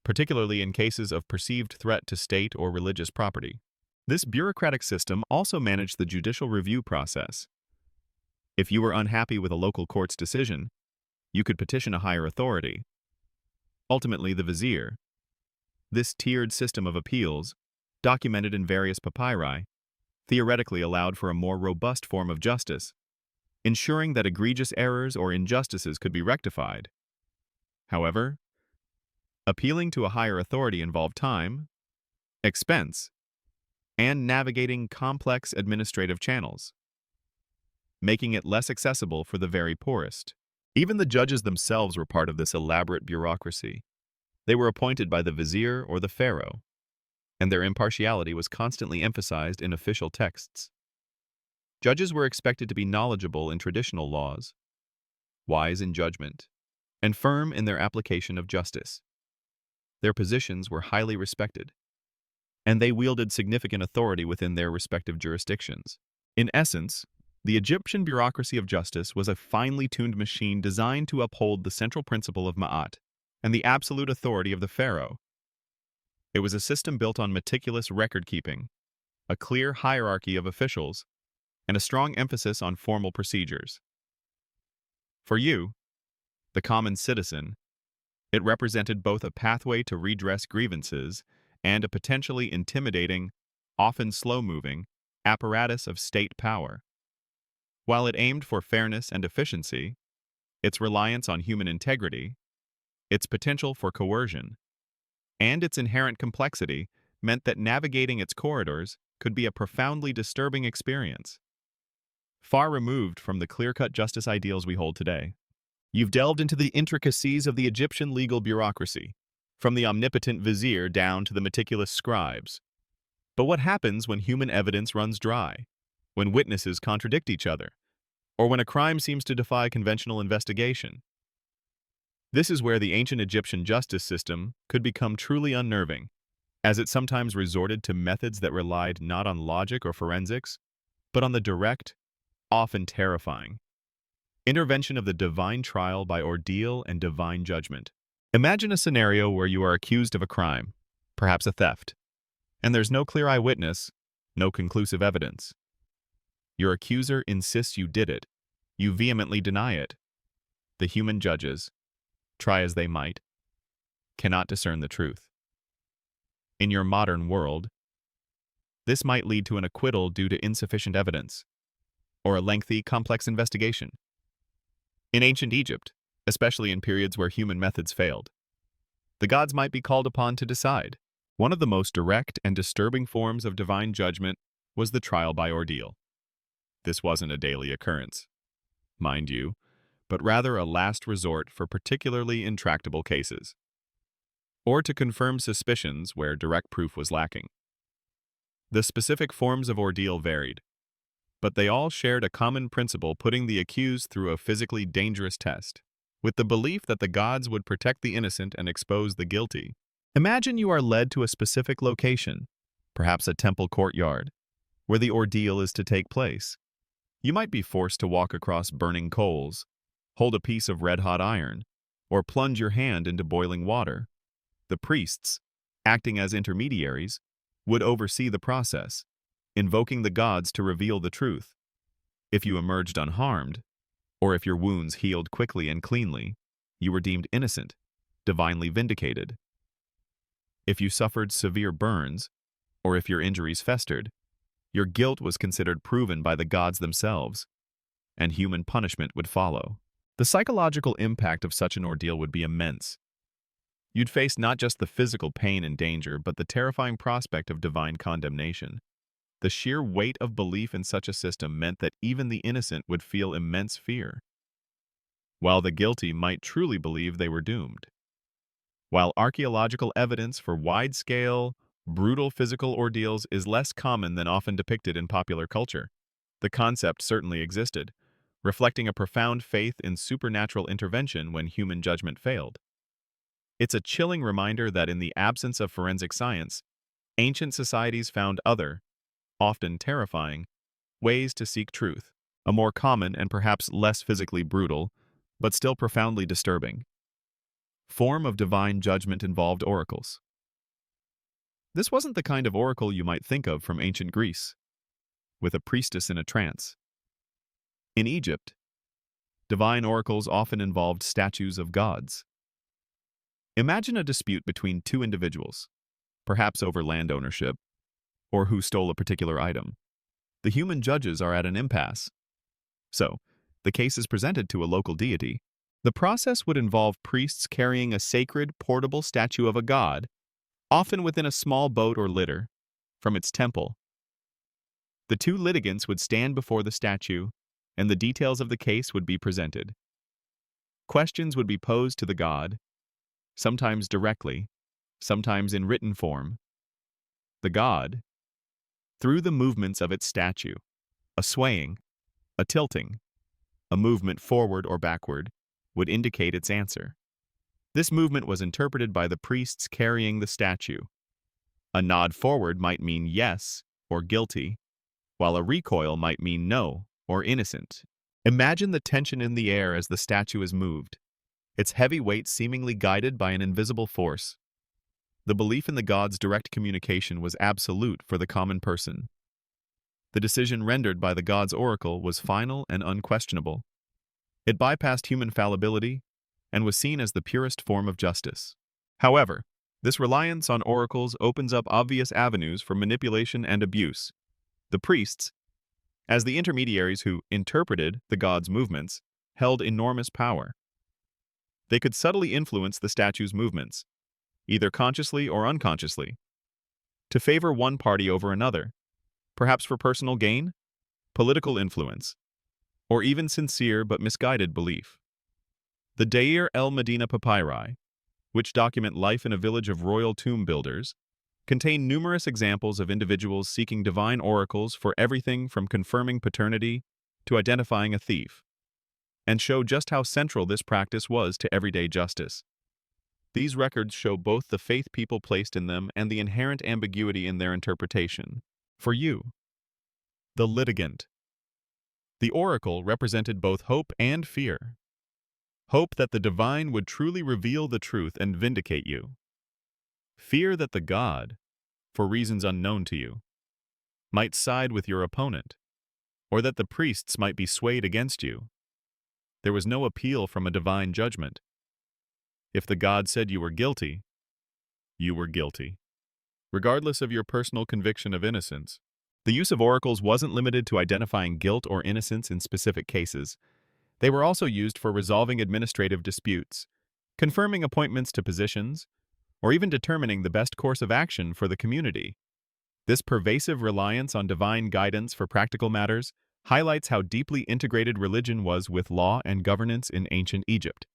particularly in cases of perceived threat to state or religious property. This bureaucratic system also managed the judicial review process. If you were unhappy with a local court's decision, you could petition a higher authority, ultimately the vizier. This tiered system of appeals, documented in various papyri, theoretically allowed for a more robust form of justice, ensuring that egregious errors or injustices could be rectified. However, appealing to a higher authority involved time, expense, and navigating complex administrative channels, making it less accessible for the very poorest. Even the judges themselves were part of this elaborate bureaucracy. They were appointed by the vizier or the pharaoh, and their impartiality was constantly emphasized in official texts. Judges were expected to be knowledgeable in traditional laws, wise in judgment, and firm in their application of justice. Their positions were highly respected, and they wielded significant authority within their respective jurisdictions. In essence, the Egyptian bureaucracy of justice was a finely tuned machine designed to uphold the central principle of Ma'at and the absolute authority of the pharaoh. It was a system built on meticulous record-keeping, a clear hierarchy of officials, and a strong emphasis on formal procedures. For you, the common citizen, it represented both a pathway to redress grievances and a potentially intimidating, often slow-moving, apparatus of state power. While it aimed for fairness and efficiency, its reliance on human integrity, its potential for coercion, and its inherent complexity meant that navigating its corridors could be a profoundly disturbing experience. Far removed from the clear-cut justice ideals we hold today, you've delved into the intricacies of the Egyptian legal bureaucracy, from the omnipotent vizier down to the meticulous scribes. But what happens when human evidence runs dry, when witnesses contradict each other, or when a crime seems to defy conventional investigation? This is where the ancient Egyptian justice system could become truly unnerving, as it sometimes resorted to methods that relied not on logic or forensics, but on the direct, often terrifying, Intervention of the divine trial by ordeal and divine judgment. Imagine a scenario where you are accused of a crime, perhaps a theft, and there's no clear eyewitness, no conclusive evidence. Your accuser insists you did it. You vehemently deny it. The human judges, try as they might, cannot discern the truth. In your modern world, this might lead to an acquittal due to insufficient evidence, or a lengthy, complex investigation. In ancient Egypt, especially in periods where human methods failed, the gods might be called upon to decide. One of the most direct and disturbing forms of divine judgment was the trial by ordeal. This wasn't a daily occurrence, mind you, but rather a last resort for particularly intractable cases, or to confirm suspicions where direct proof was lacking. The specific forms of ordeal varied, but they all shared a common principle, putting the accused through a physically dangerous test, with the belief that the gods would protect the innocent and expose the guilty. Imagine you are led to a specific location, perhaps a temple courtyard, where the ordeal is to take place. You might be forced to walk across burning coals, hold a piece of red-hot iron, or plunge your hand into boiling water. The priests, acting as intermediaries, would oversee the process, invoking the gods to reveal the truth. If you emerged unharmed, or if your wounds healed quickly and cleanly, you were deemed innocent, divinely vindicated. If you suffered severe burns, or if your injuries festered, your guilt was considered proven by the gods themselves, and human punishment would follow. The psychological impact of such an ordeal would be immense. You'd face not just the physical pain and danger, but the terrifying prospect of divine condemnation. The sheer weight of belief in such a system meant that even the innocent would feel immense fear, while the guilty might truly believe they were doomed. While archaeological evidence for wide-scale, brutal physical ordeals is less common than often depicted in popular culture, the concept certainly existed, reflecting a profound faith in supernatural intervention when human judgment failed. It's a chilling reminder that in the absence of forensic science, ancient societies found other, often terrifying, ways to seek truth, a more common and perhaps less physically brutal, but still profoundly disturbing form of divine judgment involved oracles. This wasn't the kind of oracle you might think of from ancient Greece, with a priestess in a trance. In Egypt, divine oracles often involved statues of gods. Imagine a dispute between two individuals, perhaps over land ownership, or who stole a particular item. The human judges are at an impasse. So, the case is presented to a local deity. The process would involve priests carrying a sacred, portable statue of a god, often within a small boat or litter, from its temple. The two litigants would stand before the statue, and the details of the case would be presented. Questions would be posed to the god, sometimes directly, sometimes in written form. The god, through the movements of its statue, a swaying, a tilting, a movement forward or backward, would indicate its answer. This movement was interpreted by the priests carrying the statue. A nod forward might mean yes or guilty, while a recoil might mean no or innocent. Imagine the tension in the air as the statue is moved, its heavy weight seemingly guided by an invisible force. The belief in the gods' direct communication was absolute for the common person. The decision rendered by the gods' oracle was final and unquestionable. It bypassed human fallibility and was seen as the purest form of justice. However, this reliance on oracles opens up obvious avenues for manipulation and abuse. The priests, as the intermediaries who interpreted the gods' movements, held enormous power. They could subtly influence the statue's movements, either consciously or unconsciously, to favor one party over another, perhaps for personal gain, political influence, or even sincere but misguided belief. The Deir el-Medina papyri, which document life in a village of royal tomb builders, contain numerous examples of individuals seeking divine oracles for everything from confirming paternity to identifying a thief, and show just how central this practice was to everyday justice. These records show both the faith people placed in them and the inherent ambiguity in their interpretation. For you, the litigant, The oracle represented both hope and fear. Hope that the divine would truly reveal the truth and vindicate you. Fear that the god, for reasons unknown to you, might side with your opponent, or that the priests might be swayed against you. There was no appeal from a divine judgment. If the god said you were guilty, you were guilty, regardless of your personal conviction of innocence. The use of oracles wasn't limited to identifying guilt or innocence in specific cases. They were also used for resolving administrative disputes, confirming appointments to positions, or even determining the best course of action for the community. This pervasive reliance on divine guidance for practical matters highlights how deeply integrated religion was with law and governance in ancient Egypt.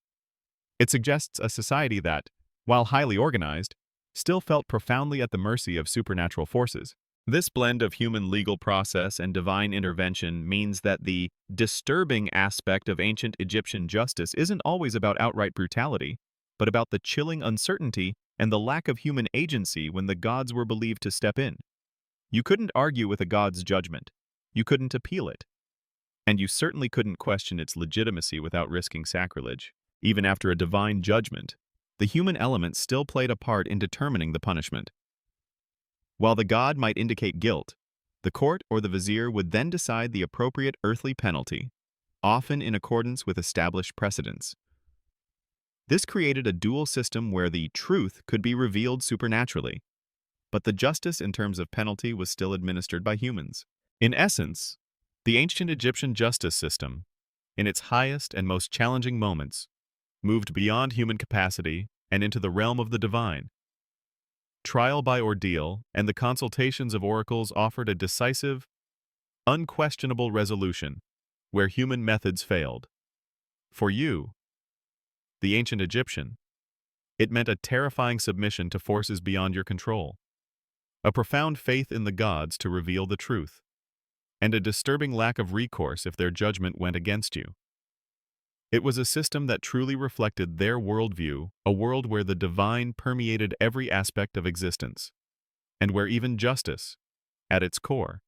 It suggests a society that, while highly organized, still felt profoundly at the mercy of supernatural forces. This blend of human legal process and divine intervention means that the disturbing aspect of ancient Egyptian justice isn't always about outright brutality, but about the chilling uncertainty and the lack of human agency when the gods were believed to step in. You couldn't argue with a god's judgment. You couldn't appeal it. And you certainly couldn't question its legitimacy without risking sacrilege. Even after a divine judgment, the human element still played a part in determining the punishment. While the god might indicate guilt, the court or the vizier would then decide the appropriate earthly penalty, often in accordance with established precedents. This created a dual system where the truth could be revealed supernaturally, but the justice in terms of penalty was still administered by humans. In essence, the ancient Egyptian justice system, in its highest and most challenging moments, moved beyond human capacity and into the realm of the divine. Trial by ordeal and the consultations of oracles offered a decisive, unquestionable resolution where human methods failed. For you, the ancient Egyptian, it meant a terrifying submission to forces beyond your control, a profound faith in the gods to reveal the truth, and a disturbing lack of recourse if their judgment went against you. It was a system that truly reflected their worldview, a world where the divine permeated every aspect of existence, and where even justice, at its core,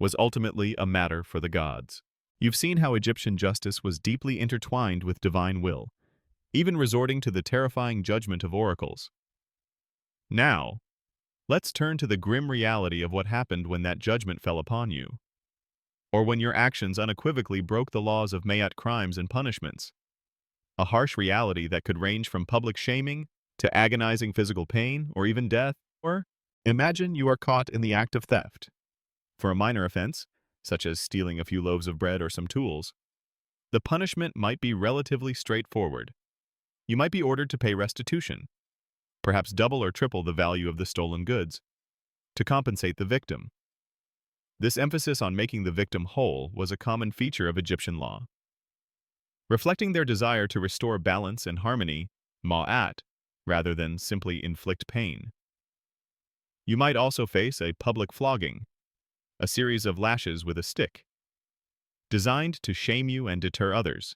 was ultimately a matter for the gods. You've seen how Egyptian justice was deeply intertwined with divine will, even resorting to the terrifying judgment of oracles. Now, let's turn to the grim reality of what happened when that judgment fell upon you, or when your actions unequivocally broke the laws of Mayat crimes and punishments. A harsh reality that could range from public shaming to agonizing physical pain or even death. Or imagine you are caught in the act of theft. For a minor offense, such as stealing a few loaves of bread or some tools, the punishment might be relatively straightforward. You might be ordered to pay restitution, perhaps double or triple the value of the stolen goods, to compensate the victim. This emphasis on making the victim whole was a common feature of Egyptian law. Reflecting their desire to restore balance and harmony, ma'at, rather than simply inflict pain. You might also face a public flogging, a series of lashes with a stick, designed to shame you and deter others.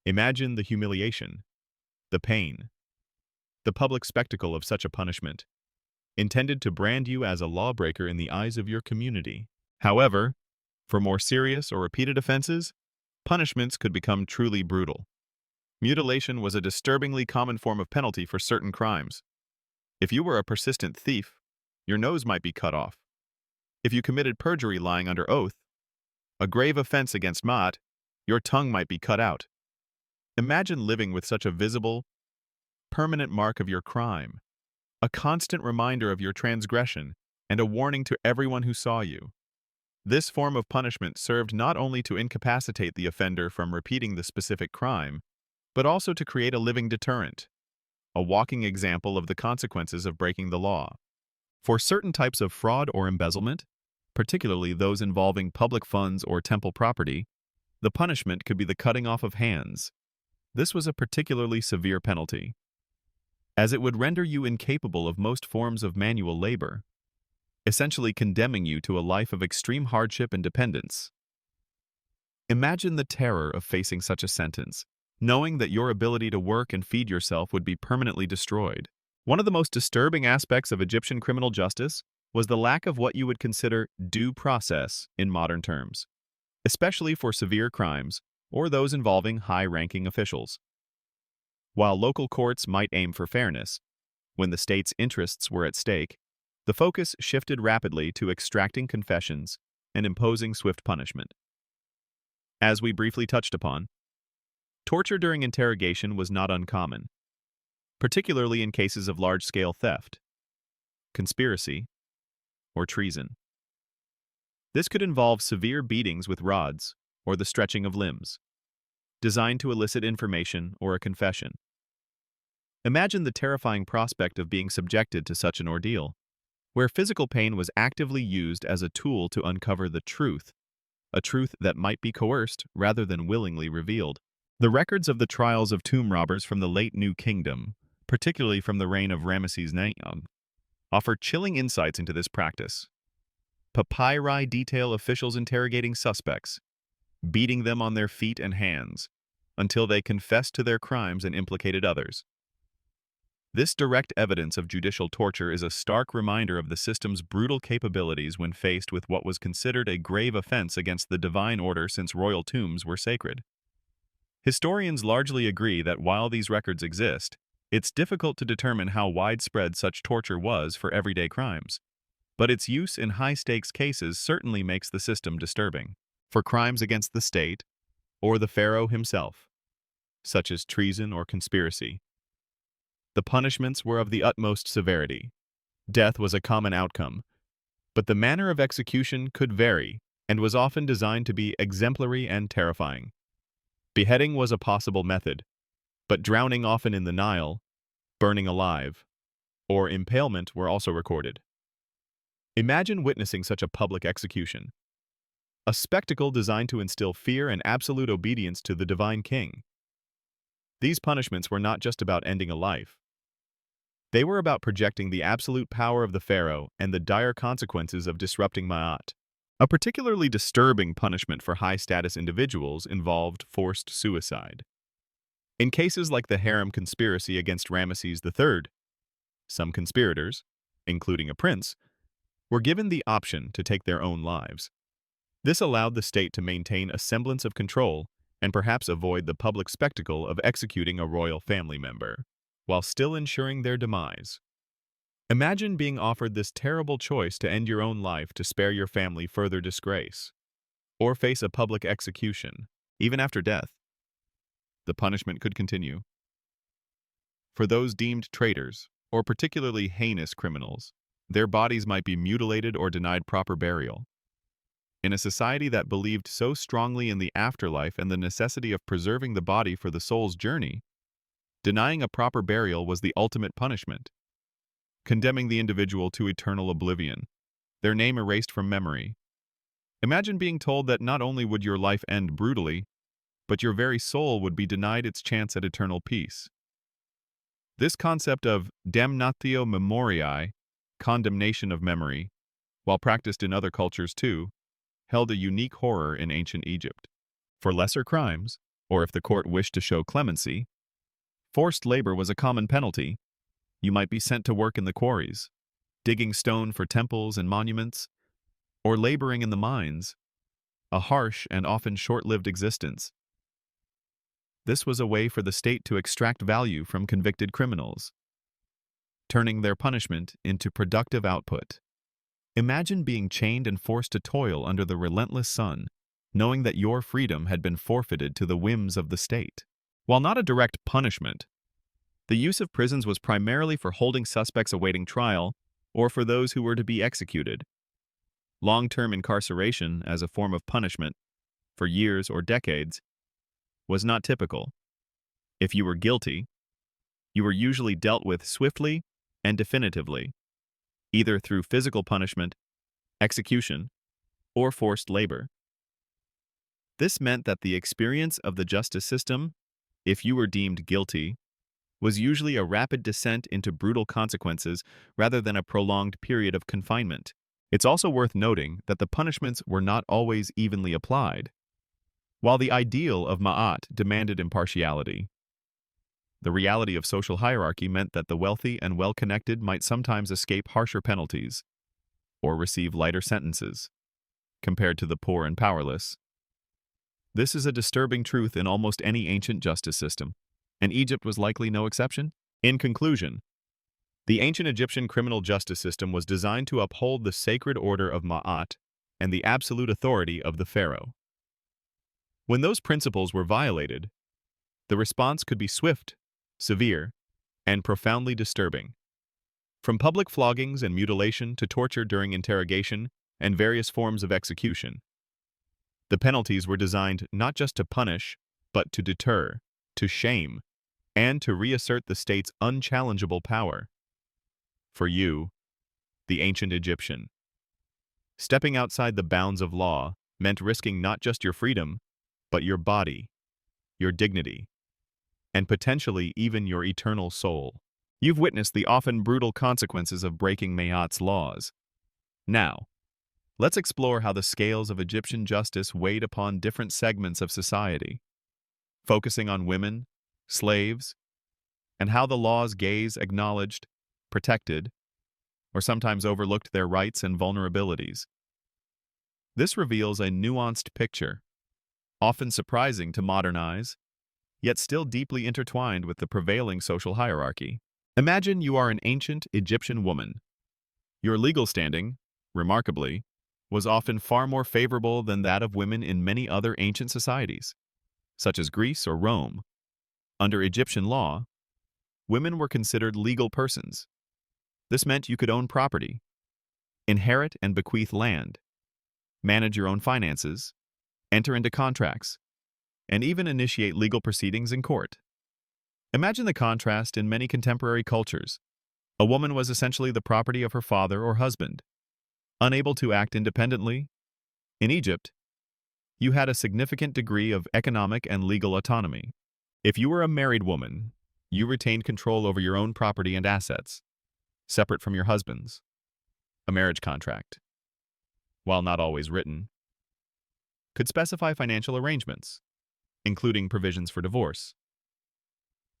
Imagine the humiliation, the pain, the public spectacle of such a punishment, intended to brand you as a lawbreaker in the eyes of your community. However, for more serious or repeated offenses, punishments could become truly brutal. Mutilation was a disturbingly common form of penalty for certain crimes. If you were a persistent thief, your nose might be cut off. If you committed perjury lying under oath, a grave offense against Ma'at, your tongue might be cut out. Imagine living with such a visible, permanent mark of your crime, a constant reminder of your transgression, and a warning to everyone who saw you. This form of punishment served not only to incapacitate the offender from repeating the specific crime, but also to create a living deterrent, a walking example of the consequences of breaking the law. For certain types of fraud or embezzlement, particularly those involving public funds or temple property, the punishment could be the cutting off of hands. This was a particularly severe penalty, as it would render you incapable of most forms of manual labor, essentially condemning you to a life of extreme hardship and dependence. Imagine the terror of facing such a sentence, knowing that your ability to work and feed yourself would be permanently destroyed. One of the most disturbing aspects of Egyptian criminal justice was the lack of what you would consider due process in modern terms. especially for severe crimes or those involving high-ranking officials. While local courts might aim for fairness, when the state's interests were at stake, the focus shifted rapidly to extracting confessions and imposing swift punishment. As we briefly touched upon, torture during interrogation was not uncommon, particularly in cases of large-scale theft, conspiracy, or treason. This could involve severe beatings with rods or the stretching of limbs, designed to elicit information or a confession. Imagine the terrifying prospect of being subjected to such an ordeal, where physical pain was actively used as a tool to uncover the truth, a truth that might be coerced rather than willingly revealed. The records of the trials of tomb robbers from the late New Kingdom, particularly from the reign of Ramesses II, offer chilling insights into this practice. Papyri detail officials interrogating suspects, beating them on their feet and hands, until they confessed to their crimes and implicated others. This direct evidence of judicial torture is a stark reminder of the system's brutal capabilities when faced with what was considered a grave offense against the divine order since royal tombs were sacred. Historians largely agree that while these records exist, it's difficult to determine how widespread such torture was for everyday crimes. But its use in high-stakes cases certainly makes the system disturbing. For crimes against the state, or the pharaoh himself, such as treason or conspiracy, the punishments were of the utmost severity. Death was a common outcome, but the manner of execution could vary and was often designed to be exemplary and terrifying. Beheading was a possible method, but drowning often in the Nile, burning alive, or impalement were also recorded. Imagine witnessing such a public execution, a spectacle designed to instill fear and absolute obedience to the divine king. These punishments were not just about ending a life. They were about projecting the absolute power of the pharaoh and the dire consequences of disrupting Ma'at. A particularly disturbing punishment for high-status individuals involved forced suicide. In cases like the harem conspiracy against Ramesses III, some conspirators, including a prince, were given the option to take their own lives. This allowed the state to maintain a semblance of control and perhaps avoid the public spectacle of executing a royal family member, while still ensuring their demise. Imagine being offered this terrible choice to end your own life to spare your family further disgrace, or face a public execution, even after death. The punishment could continue. For those deemed traitors, or particularly heinous criminals, their bodies might be mutilated or denied proper burial. In a society that believed so strongly in the afterlife and the necessity of preserving the body for the soul's journey, denying a proper burial was the ultimate punishment, condemning the individual to eternal oblivion, their name erased from memory. Imagine being told that not only would your life end brutally, but your very soul would be denied its chance at eternal peace. This concept of damnatio memoriae, condemnation of memory, while practiced in other cultures too, held a unique horror in ancient Egypt. For lesser crimes, or if the court wished to show clemency, forced labor was a common penalty. You might be sent to work in the quarries, digging stone for temples and monuments, or laboring in the mines, a harsh and often short-lived existence. This was a way for the state to extract value from convicted criminals, turning their punishment into productive output. Imagine being chained and forced to toil under the relentless sun, knowing that your freedom had been forfeited to the whims of the state. While not a direct punishment, the use of prisons was primarily for holding suspects awaiting trial or for those who were to be executed. Long-term incarceration as a form of punishment, for years or decades, was not typical. If you were guilty, you were usually dealt with swiftly and definitively, either through physical punishment, execution, or forced labor. This meant that the experience of the justice system, if you were deemed guilty, was usually a rapid descent into brutal consequences rather than a prolonged period of confinement. It's also worth noting that the punishments were not always evenly applied. While the ideal of Ma'at demanded impartiality, the reality of social hierarchy meant that the wealthy and well-connected might sometimes escape harsher penalties or receive lighter sentences compared to the poor and powerless. This is a disturbing truth in almost any ancient justice system, and Egypt was likely no exception. In conclusion, the ancient Egyptian criminal justice system was designed to uphold the sacred order of Ma'at and the absolute authority of the pharaoh. When those principles were violated, the response could be swift, severe, and profoundly disturbing. From public floggings and mutilation to torture during interrogation and various forms of execution, the penalties were designed not just to punish, but to deter, to shame, and to reassert the state's unchallengeable power. For you, the ancient Egyptian, stepping outside the bounds of law meant risking not just your freedom, but your body, your dignity, and potentially even your eternal soul. You've witnessed the often brutal consequences of breaking Ma'at's laws. Now, let's explore how the scales of Egyptian justice weighed upon different segments of society, focusing on women, slaves, and how the law's gaze acknowledged, protected, or sometimes overlooked their rights and vulnerabilities. This reveals a nuanced picture, often surprising to modern eyes, yet still deeply intertwined with the prevailing social hierarchy. Imagine you are an ancient Egyptian woman. Your legal standing, remarkably, was often far more favorable than that of women in many other ancient societies, such as Greece or Rome. Under Egyptian law, women were considered legal persons. This meant you could own property, inherit and bequeath land, manage your own finances, enter into contracts, and even initiate legal proceedings in court. Imagine the contrast in many contemporary cultures. A woman was essentially the property of her father or husband, unable to act independently. In Egypt, you had a significant degree of economic and legal autonomy. If you were a married woman, you retained control over your own property and assets, separate from your husband's. A marriage contract, while not always written, could specify financial arrangements, including provisions for divorce.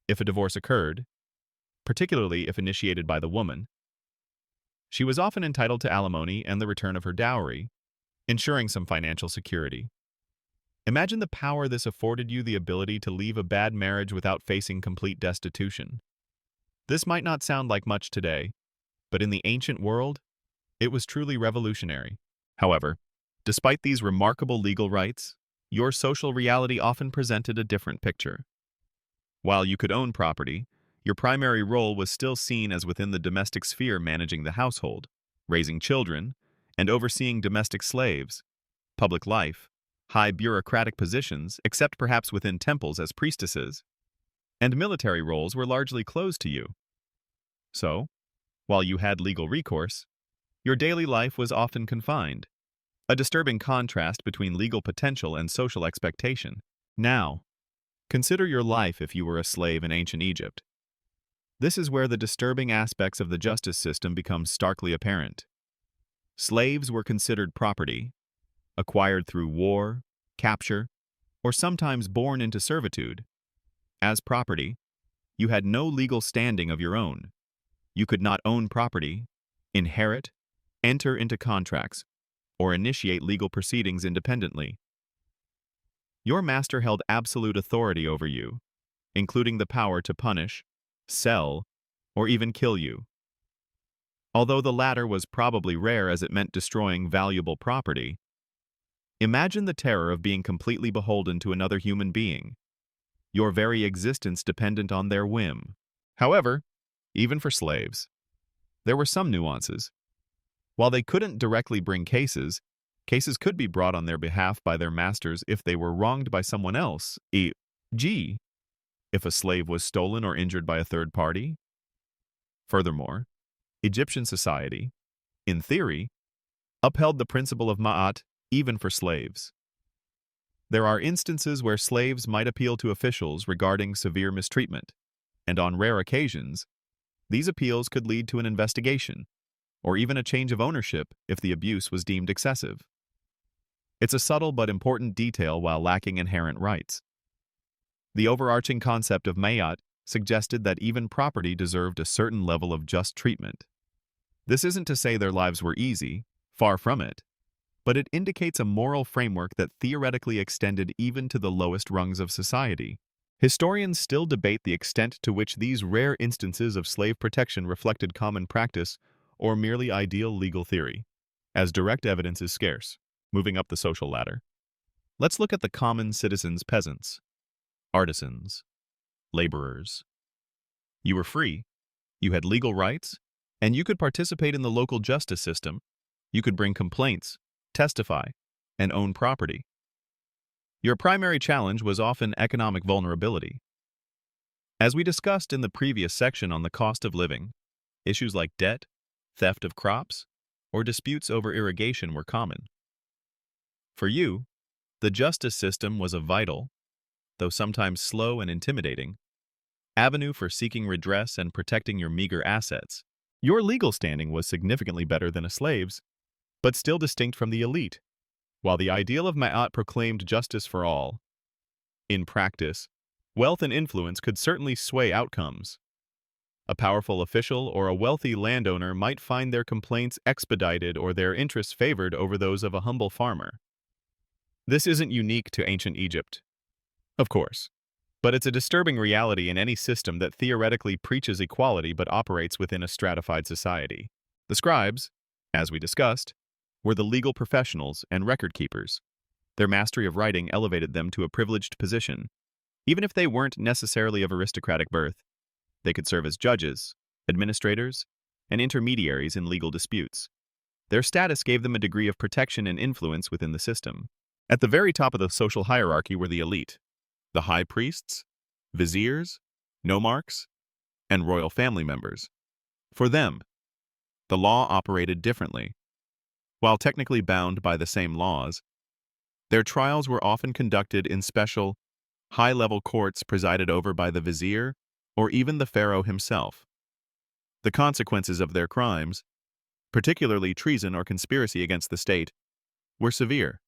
If a divorce occurred, particularly if initiated by the woman, she was often entitled to alimony and the return of her dowry, ensuring some financial security. Imagine the power this afforded you, the ability to leave a bad marriage without facing complete destitution. This might not sound like much today, but in the ancient world, it was truly revolutionary. However, despite these remarkable legal rights, your social reality often presented a different picture. While you could own property, your primary role was still seen as within the domestic sphere, managing the household, raising children, and overseeing domestic slaves. Public life, high bureaucratic positions, except perhaps within temples as priestesses, and military roles were largely closed to you. So, while you had legal recourse, your daily life was often confined, a disturbing contrast between legal potential and social expectation. Now, consider your life if you were a slave in ancient Egypt. This is where the disturbing aspects of the justice system become starkly apparent. Slaves were considered property, acquired through war, capture, or sometimes born into servitude. As property, you had no legal standing of your own. You could not own property, inherit, enter into contracts, or initiate legal proceedings independently. Your master held absolute authority over you, including the power to punish, sell, or even kill you. Although the latter was probably rare as it meant destroying valuable property, imagine the terror of being completely beholden to another human being, your very existence dependent on their whim. However, even for slaves, there were some nuances. While they couldn't directly bring cases could be brought on their behalf by their masters if they were wronged by someone else, e.g., if a slave was stolen or injured by a third party. Furthermore, Egyptian society, in theory, upheld the principle of Ma'at even for slaves. There are instances where slaves might appeal to officials regarding severe mistreatment, and on rare occasions, these appeals could lead to an investigation, or even a change of ownership if the abuse was deemed excessive. It's a subtle but important detail while lacking inherent rights. The overarching concept of Ma'at suggested that even property deserved a certain level of just treatment. This isn't to say their lives were easy, far from it. but it indicates a moral framework that theoretically extended even to the lowest rungs of society. Historians still debate the extent to which these rare instances of slave protection reflected common practice or merely ideal legal theory, as direct evidence is scarce. Moving up the social ladder, let's look at the common citizens, peasants, artisans, laborers. You were free, you had legal rights, and you could participate in the local justice system. You could bring complaints, testify, and own property. Your primary challenge was often economic vulnerability. As we discussed in the previous section on the cost of living, issues like debt, theft of crops, or disputes over irrigation were common. For you, the justice system was a vital, though sometimes slow and intimidating, avenue for seeking redress and protecting your meager assets. Your legal standing was significantly better than a slave's, but still distinct from the elite. While the ideal of Ma'at proclaimed justice for all, in practice, wealth and influence could certainly sway outcomes. A powerful official or a wealthy landowner might find their complaints expedited or their interests favored over those of a humble farmer. This isn't unique to ancient Egypt, of course, but it's a disturbing reality in any system that theoretically preaches equality but operates within a stratified society. The scribes, as we discussed, were the legal professionals and record keepers. Their mastery of writing elevated them to a privileged position. Even if they weren't necessarily of aristocratic birth, they could serve as judges, administrators, and intermediaries in legal disputes. Their status gave them a degree of protection and influence within the system. At the very top of the social hierarchy were the elite, the high priests, viziers, nomarchs, and royal family members. For them, the law operated differently. While technically bound by the same laws, their trials were often conducted in special, high-level courts presided over by the vizier or even the pharaoh himself. The consequences of their crimes, particularly treason or conspiracy against the state, were severe,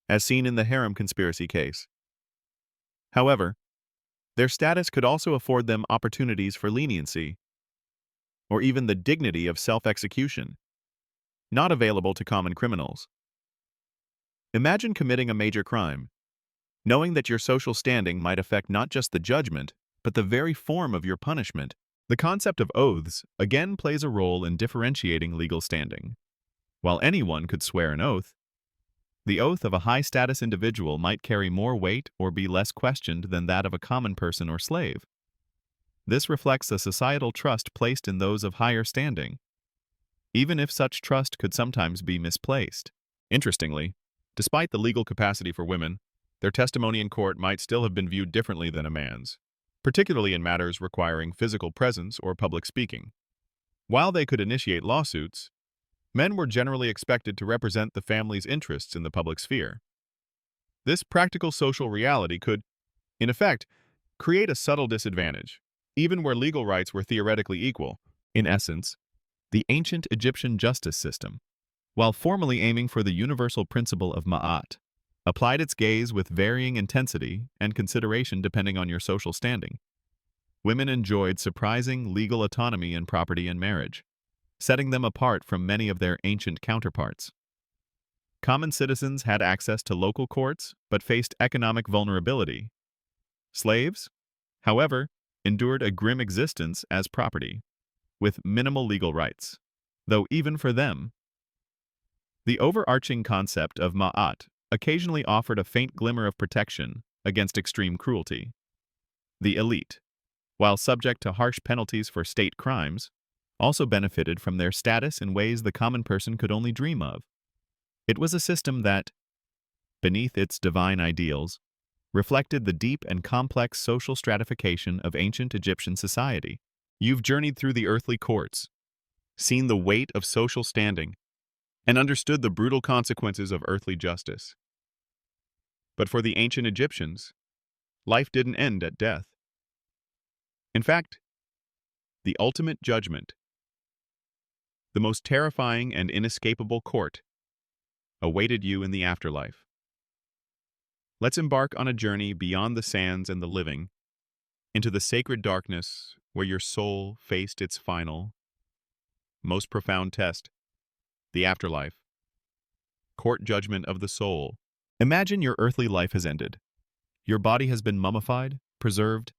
as seen in the harem conspiracy case. However, their status could also afford them opportunities for leniency, or even the dignity of self-execution, not available to common criminals. Imagine committing a major crime, knowing that your social standing might affect not just the judgment, but the very form of your punishment. The concept of oaths again plays a role in differentiating legal standing. While anyone could swear an oath, the oath of a high-status individual might carry more weight or be less questioned than that of a common person or slave. This reflects a societal trust placed in those of higher standing, even if such trust could sometimes be misplaced. Interestingly, despite the legal capacity for women, their testimony in court might still have been viewed differently than a man's, particularly in matters requiring physical presence or public speaking. While they could initiate lawsuits, men were generally expected to represent the family's interests in the public sphere. This practical social reality could, in effect, create a subtle disadvantage, even where legal rights were theoretically equal. In essence, the ancient Egyptian justice system, while formally aiming for the universal principle of Ma'at, applied its gaze with varying intensity and consideration depending on your social standing. Women enjoyed surprising legal autonomy in property and marriage, setting them apart from many of their ancient counterparts. Common citizens had access to local courts but faced economic vulnerability. Slaves, however, endured a grim existence as property, with minimal legal rights, though even for them, the overarching concept of Ma'at occasionally offered a faint glimmer of protection against extreme cruelty. The elite, while subject to harsh penalties for state crimes, also benefited from their status in ways the common person could only dream of. It was a system that, beneath its divine ideals, reflected the deep and complex social stratification of ancient Egyptian society. You've journeyed through the earthly courts, seen the weight of social standing, and understood the brutal consequences of earthly justice. But for the ancient Egyptians, life didn't end at death. In fact, the ultimate judgment, the most terrifying and inescapable court, awaited you in the afterlife. Let's embark on a journey beyond the sands and the living, into the sacred darkness where your soul faced its final, most profound test, the afterlife. Court Judgment of the Soul. Imagine your earthly life has ended. Your body has been mummified, preserved,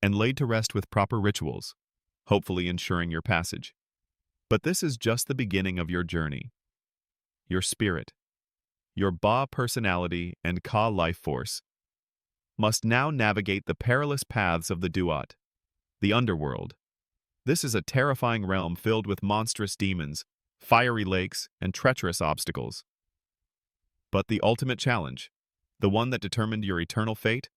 and laid to rest with proper rituals, hopefully ensuring your passage. But this is just the beginning of your journey. Your spirit, your Ba personality and Ka life force, must now navigate the perilous paths of the Duat, the underworld. This is a terrifying realm filled with monstrous demons, fiery lakes, and treacherous obstacles. But the ultimate challenge, the one that determined your eternal fate,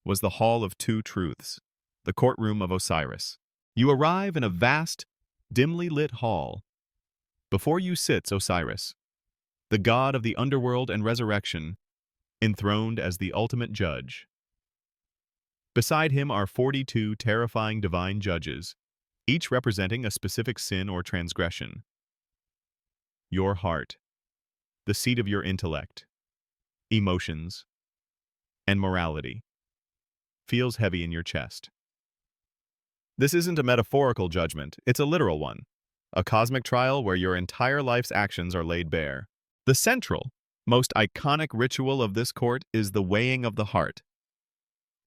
was the Hall of Two Truths, the courtroom of Osiris. You arrive in a vast, dimly lit hall. Before you sits Osiris, the god of the underworld and resurrection, enthroned as the ultimate judge. Beside him are 42 terrifying divine judges, each representing a specific sin or transgression. Your heart, the seat of your intellect, emotions, and morality, feels heavy in your chest. This isn't a metaphorical judgment, it's a literal one, a cosmic trial where your entire life's actions are laid bare. The central, most iconic ritual of this court is the weighing of the heart.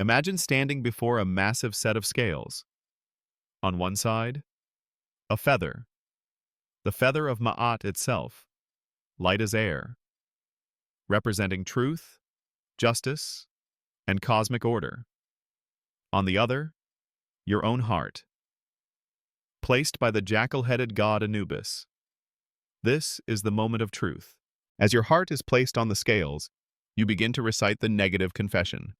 Imagine standing before a massive set of scales. On one side, a feather, the feather of Ma'at itself, light as air, representing truth, justice, and cosmic order. On the other, your own heart, placed by the jackal-headed god Anubis. This is the moment of truth. As your heart is placed on the scales, you begin to recite the negative confession,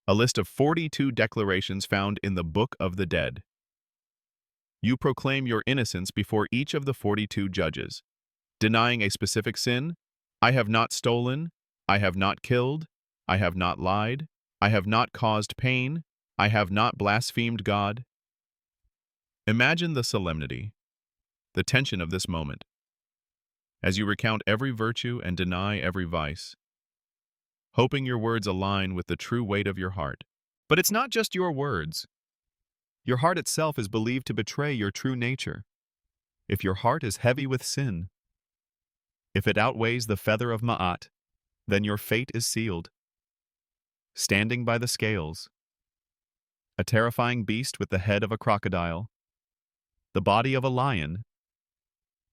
a list of 42 declarations found in the Book of the Dead. You proclaim your innocence before each of the 42 judges, denying a specific sin. I have not stolen, I have not killed, I have not lied, I have not caused pain, I have not blasphemed God. Imagine the solemnity, the tension of this moment, as you recount every virtue and deny every vice, hoping your words align with the true weight of your heart. But it's not just your words. Your heart itself is believed to betray your true nature. If your heart is heavy with sin, if it outweighs the feather of Ma'at, then your fate is sealed. Standing by the scales, a terrifying beast with the head of a crocodile, the body of a lion,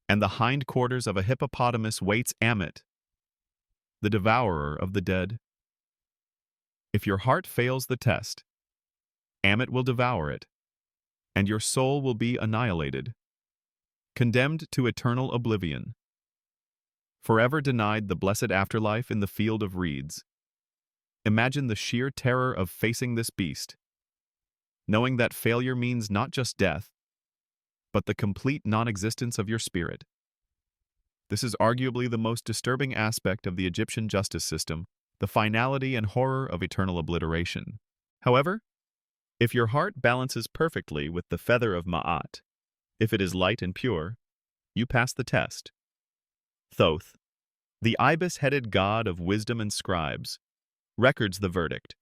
and the hindquarters of a hippopotamus waits Ammit, the devourer of the dead. If your heart fails the test, Ammit will devour it, and your soul will be annihilated, condemned to eternal oblivion, forever denied the blessed afterlife in the field of reeds. Imagine the sheer terror of facing this beast, knowing that failure means not just death, but the complete non-existence of your spirit. This is arguably the most disturbing aspect of the Egyptian justice system, the finality and horror of eternal obliteration. However, if your heart balances perfectly with the feather of Ma'at, if it is light and pure, you pass the test. Thoth, the ibis-headed god of wisdom and scribes, records the verdict.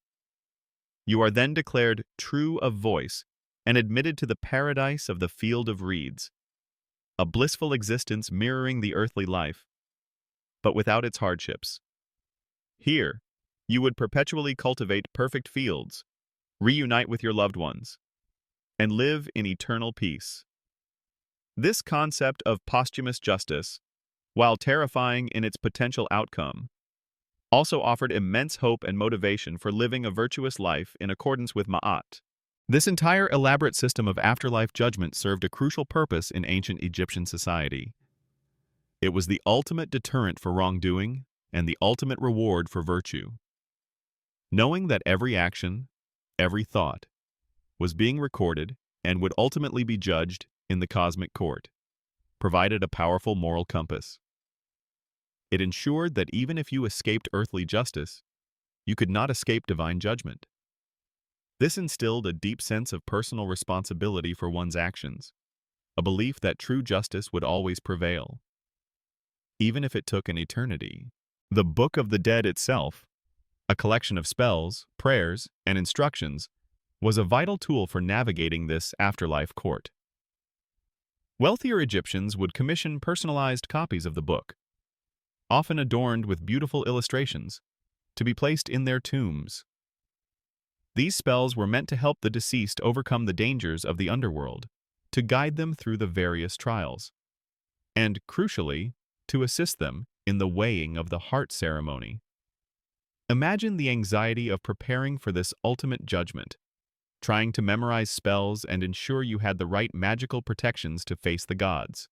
You are then declared true of voice and admitted to the paradise of the field of reeds, a blissful existence mirroring the earthly life, but without its hardships. Here, you would perpetually cultivate perfect fields, reunite with your loved ones, and live in eternal peace. This concept of posthumous justice, while terrifying in its potential outcome, also offered immense hope and motivation for living a virtuous life in accordance with Ma'at. This entire elaborate system of afterlife judgment served a crucial purpose in ancient Egyptian society. It was the ultimate deterrent for wrongdoing and the ultimate reward for virtue. Knowing that every action, every thought, was being recorded and would ultimately be judged in the cosmic court, provided a powerful moral compass. It ensured that even if you escaped earthly justice, you could not escape divine judgment. This instilled a deep sense of personal responsibility for one's actions, a belief that true justice would always prevail, even if it took an eternity. The Book of the Dead itself, a collection of spells, prayers, and instructions, was a vital tool for navigating this afterlife court. Wealthier Egyptians would commission personalized copies of the book, often adorned with beautiful illustrations, to be placed in their tombs. These spells were meant to help the deceased overcome the dangers of the underworld, to guide them through the various trials, and, crucially, to assist them in the weighing of the heart ceremony. Imagine the anxiety of preparing for this ultimate judgment, trying to memorize spells and ensure you had the right magical protections to face the gods.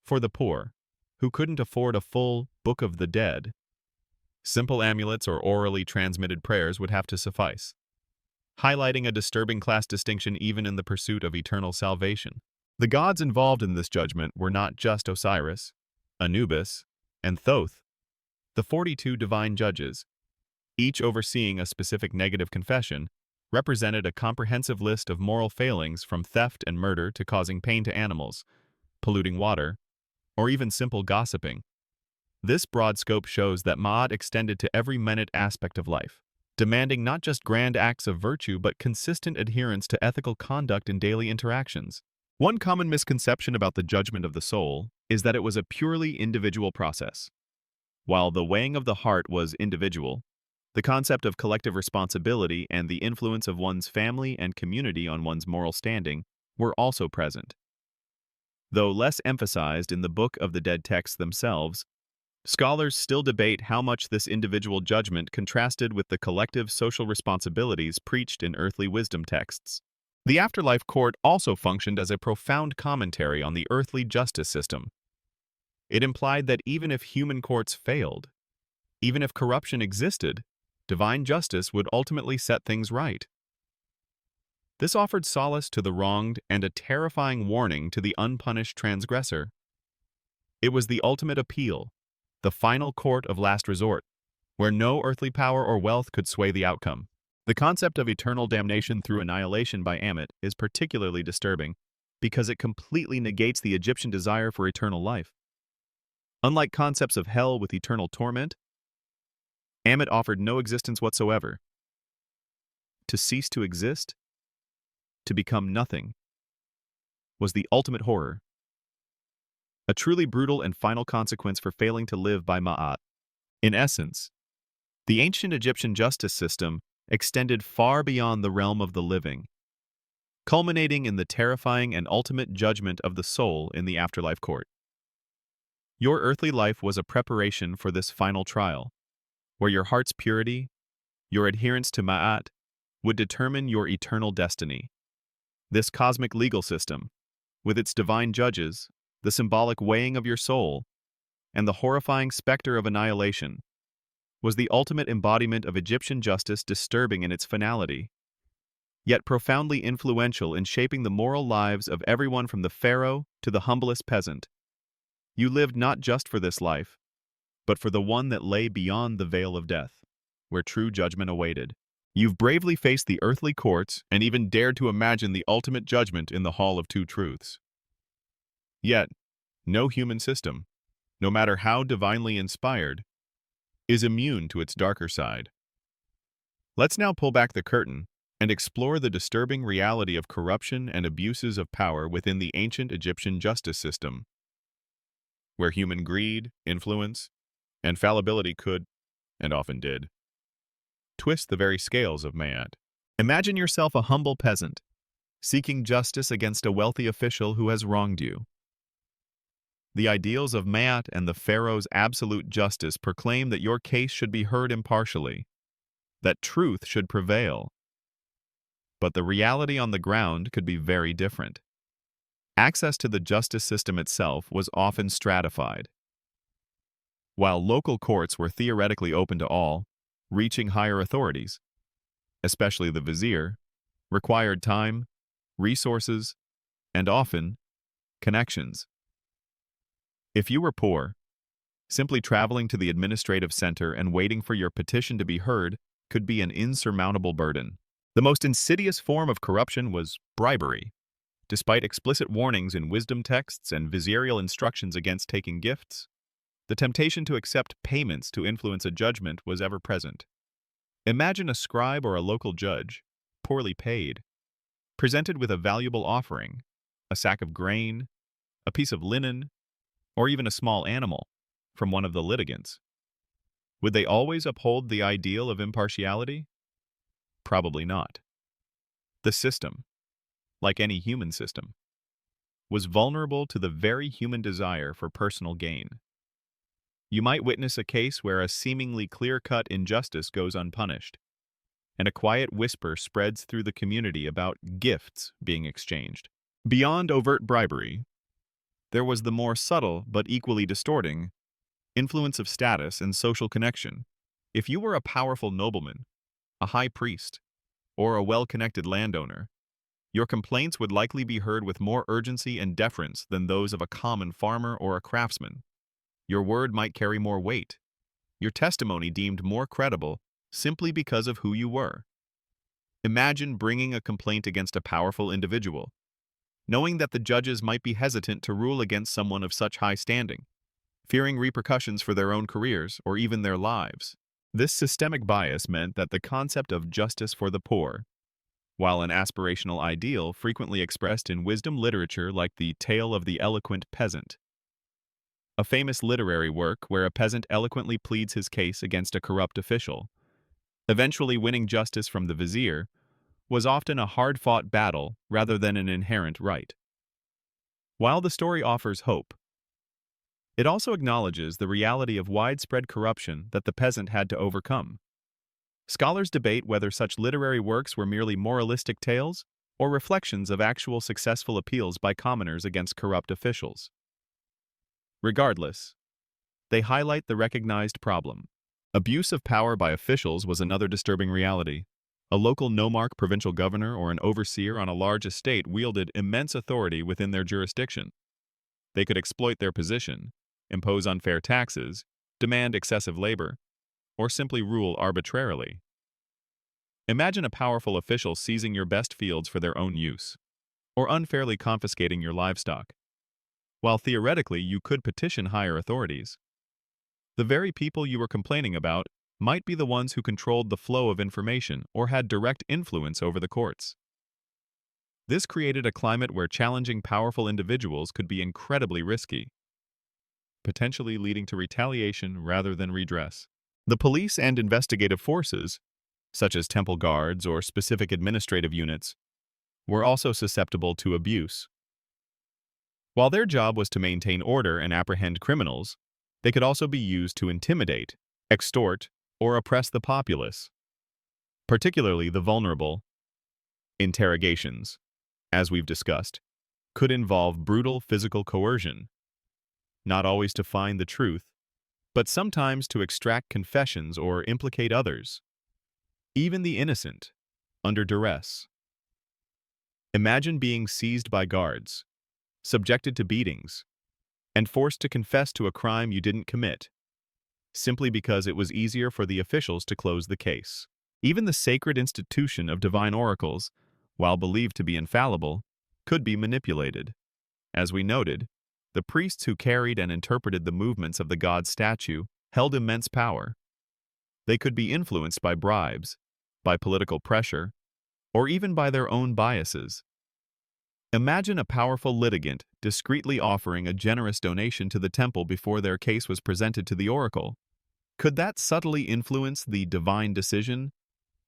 For the poor, who couldn't afford a full Book of the Dead, simple amulets or orally transmitted prayers would have to suffice, highlighting a disturbing class distinction even in the pursuit of eternal salvation. The gods involved in this judgment were not just Osiris, Anubis, and Thoth, the 42 divine judges, each overseeing a specific negative confession, represented a comprehensive list of moral failings from theft and murder to causing pain to animals, polluting water, or even simple gossiping. This broad scope shows that Ma'at extended to every minute aspect of life, demanding not just grand acts of virtue but consistent adherence to ethical conduct in daily interactions. One common misconception about the judgment of the soul is that it was a purely individual process. While the weighing of the heart was individual, the concept of collective responsibility and the influence of one's family and community on one's moral standing were also present. Though less emphasized in the Book of the Dead texts themselves, scholars still debate how much this individual judgment contrasted with the collective social responsibilities preached in earthly wisdom texts. The afterlife court also functioned as a profound commentary on the earthly justice system. It implied that even if human courts failed, even if corruption existed, divine justice would ultimately set things right. This offered solace to the wronged and a terrifying warning to the unpunished transgressor. It was the ultimate appeal, the final court of last resort, where no earthly power or wealth could sway the outcome. The concept of eternal damnation through annihilation by Ammit is particularly disturbing because it completely negates the Egyptian desire for eternal life. Unlike concepts of hell with eternal torment, Ammit offered no existence whatsoever. To cease to exist, to become nothing, was the ultimate horror. A truly brutal and final consequence for failing to live by Ma'at. In essence, the ancient Egyptian justice system extended far beyond the realm of the living, culminating in the terrifying and ultimate judgment of the soul in the afterlife court. Your earthly life was a preparation for this final trial, where your heart's purity, your adherence to Ma'at, would determine your eternal destiny. This cosmic legal system, with its divine judges, the symbolic weighing of your soul, and the horrifying specter of annihilation, was the ultimate embodiment of Egyptian justice, disturbing in its finality, yet profoundly influential in shaping the moral lives of everyone from the pharaoh to the humblest peasant. You lived not just for this life, but for the one that lay beyond the veil of death, where true judgment awaited. You've bravely faced the earthly courts and even dared to imagine the ultimate judgment in the Hall of Two Truths. Yet, no human system, no matter how divinely inspired, is immune to its darker side. Let's now pull back the curtain and explore the disturbing reality of corruption and abuses of power within the ancient Egyptian justice system, where human greed, influence, and fallibility could, and often did, twist the very scales of Ma'at. Imagine yourself a humble peasant, seeking justice against a wealthy official who has wronged you. The ideals of Ma'at and the pharaoh's absolute justice proclaim that your case should be heard impartially, that truth should prevail. But the reality on the ground could be very different. Access to the justice system itself was often stratified. While local courts were theoretically open to all, reaching higher authorities, especially the vizier, required time, resources, and often, connections. If you were poor, simply traveling to the administrative center and waiting for your petition to be heard could be an insurmountable burden. The most insidious form of corruption was bribery. Despite explicit warnings in wisdom texts and vizierial instructions against taking gifts, the temptation to accept payments to influence a judgment was ever present. Imagine a scribe or a local judge, poorly paid, presented with a valuable offering, a sack of grain, a piece of linen, or even a small animal. from one of the litigants. Would they always uphold the ideal of impartiality? Probably not. The system, like any human system, was vulnerable to the very human desire for personal gain. You might witness a case where a seemingly clear-cut injustice goes unpunished, and a quiet whisper spreads through the community about gifts being exchanged. Beyond overt bribery, there was the more subtle but equally distorting influence of status and social connection. If you were a powerful nobleman, a high priest, or a well-connected landowner, your complaints would likely be heard with more urgency and deference than those of a common farmer or a craftsman. Your word might carry more weight, your testimony deemed more credible simply because of who you were. Imagine bringing a complaint against a powerful individual, knowing that the judges might be hesitant to rule against someone of such high standing, fearing repercussions for their own careers or even their lives. This systemic bias meant that the concept of justice for the poor, while an aspirational ideal frequently expressed in wisdom literature like the Tale of the Eloquent Peasant, a famous literary work where a peasant eloquently pleads his case against a corrupt official, eventually winning justice from the vizier, was often a hard-fought battle rather than an inherent right. While the story offers hope, it also acknowledges the reality of widespread corruption that the peasant had to overcome. Scholars debate whether such literary works were merely moralistic tales or reflections of actual successful appeals by commoners against corrupt officials. Regardless, they highlight the recognized problem. Abuse of power by officials was another disturbing reality. A local nomarch, provincial governor, or an overseer on a large estate wielded immense authority within their jurisdiction. They could exploit their position, impose unfair taxes, demand excessive labor, or simply rule arbitrarily. Imagine a powerful official seizing your best fields for their own use, or unfairly confiscating your livestock. While theoretically you could petition higher authorities, the very people you were complaining about might be the ones who controlled the flow of information or had direct influence over the courts. This created a climate where challenging powerful individuals could be incredibly risky, potentially leading to retaliation rather than redress. The police and investigative forces, such as temple guards or specific administrative units, were also susceptible to abuse. While their job was to maintain order and apprehend criminals, they could also be used to intimidate, extort, or oppress the populace, particularly the vulnerable. Interrogations, as we've discussed, could involve brutal physical coercion, not always to find the truth, but sometimes to extract confessions or implicate others, even the innocent, under duress. Imagine being seized by guards, subjected to beatings, and forced to confess to a crime you didn't commit, simply because it was easier for the officials to close the case. Even the sacred institution of divine oracles, while believed to be infallible, could be manipulated. As we noted, the priests who carried and interpreted the movements of the god statue held immense power. They could be influenced by bribes, by political pressure, or even by their own biases. Imagine a powerful litigant discreetly offering a generous donation to the temple before their case was presented to the oracle. Could that subtly influence the divine decision?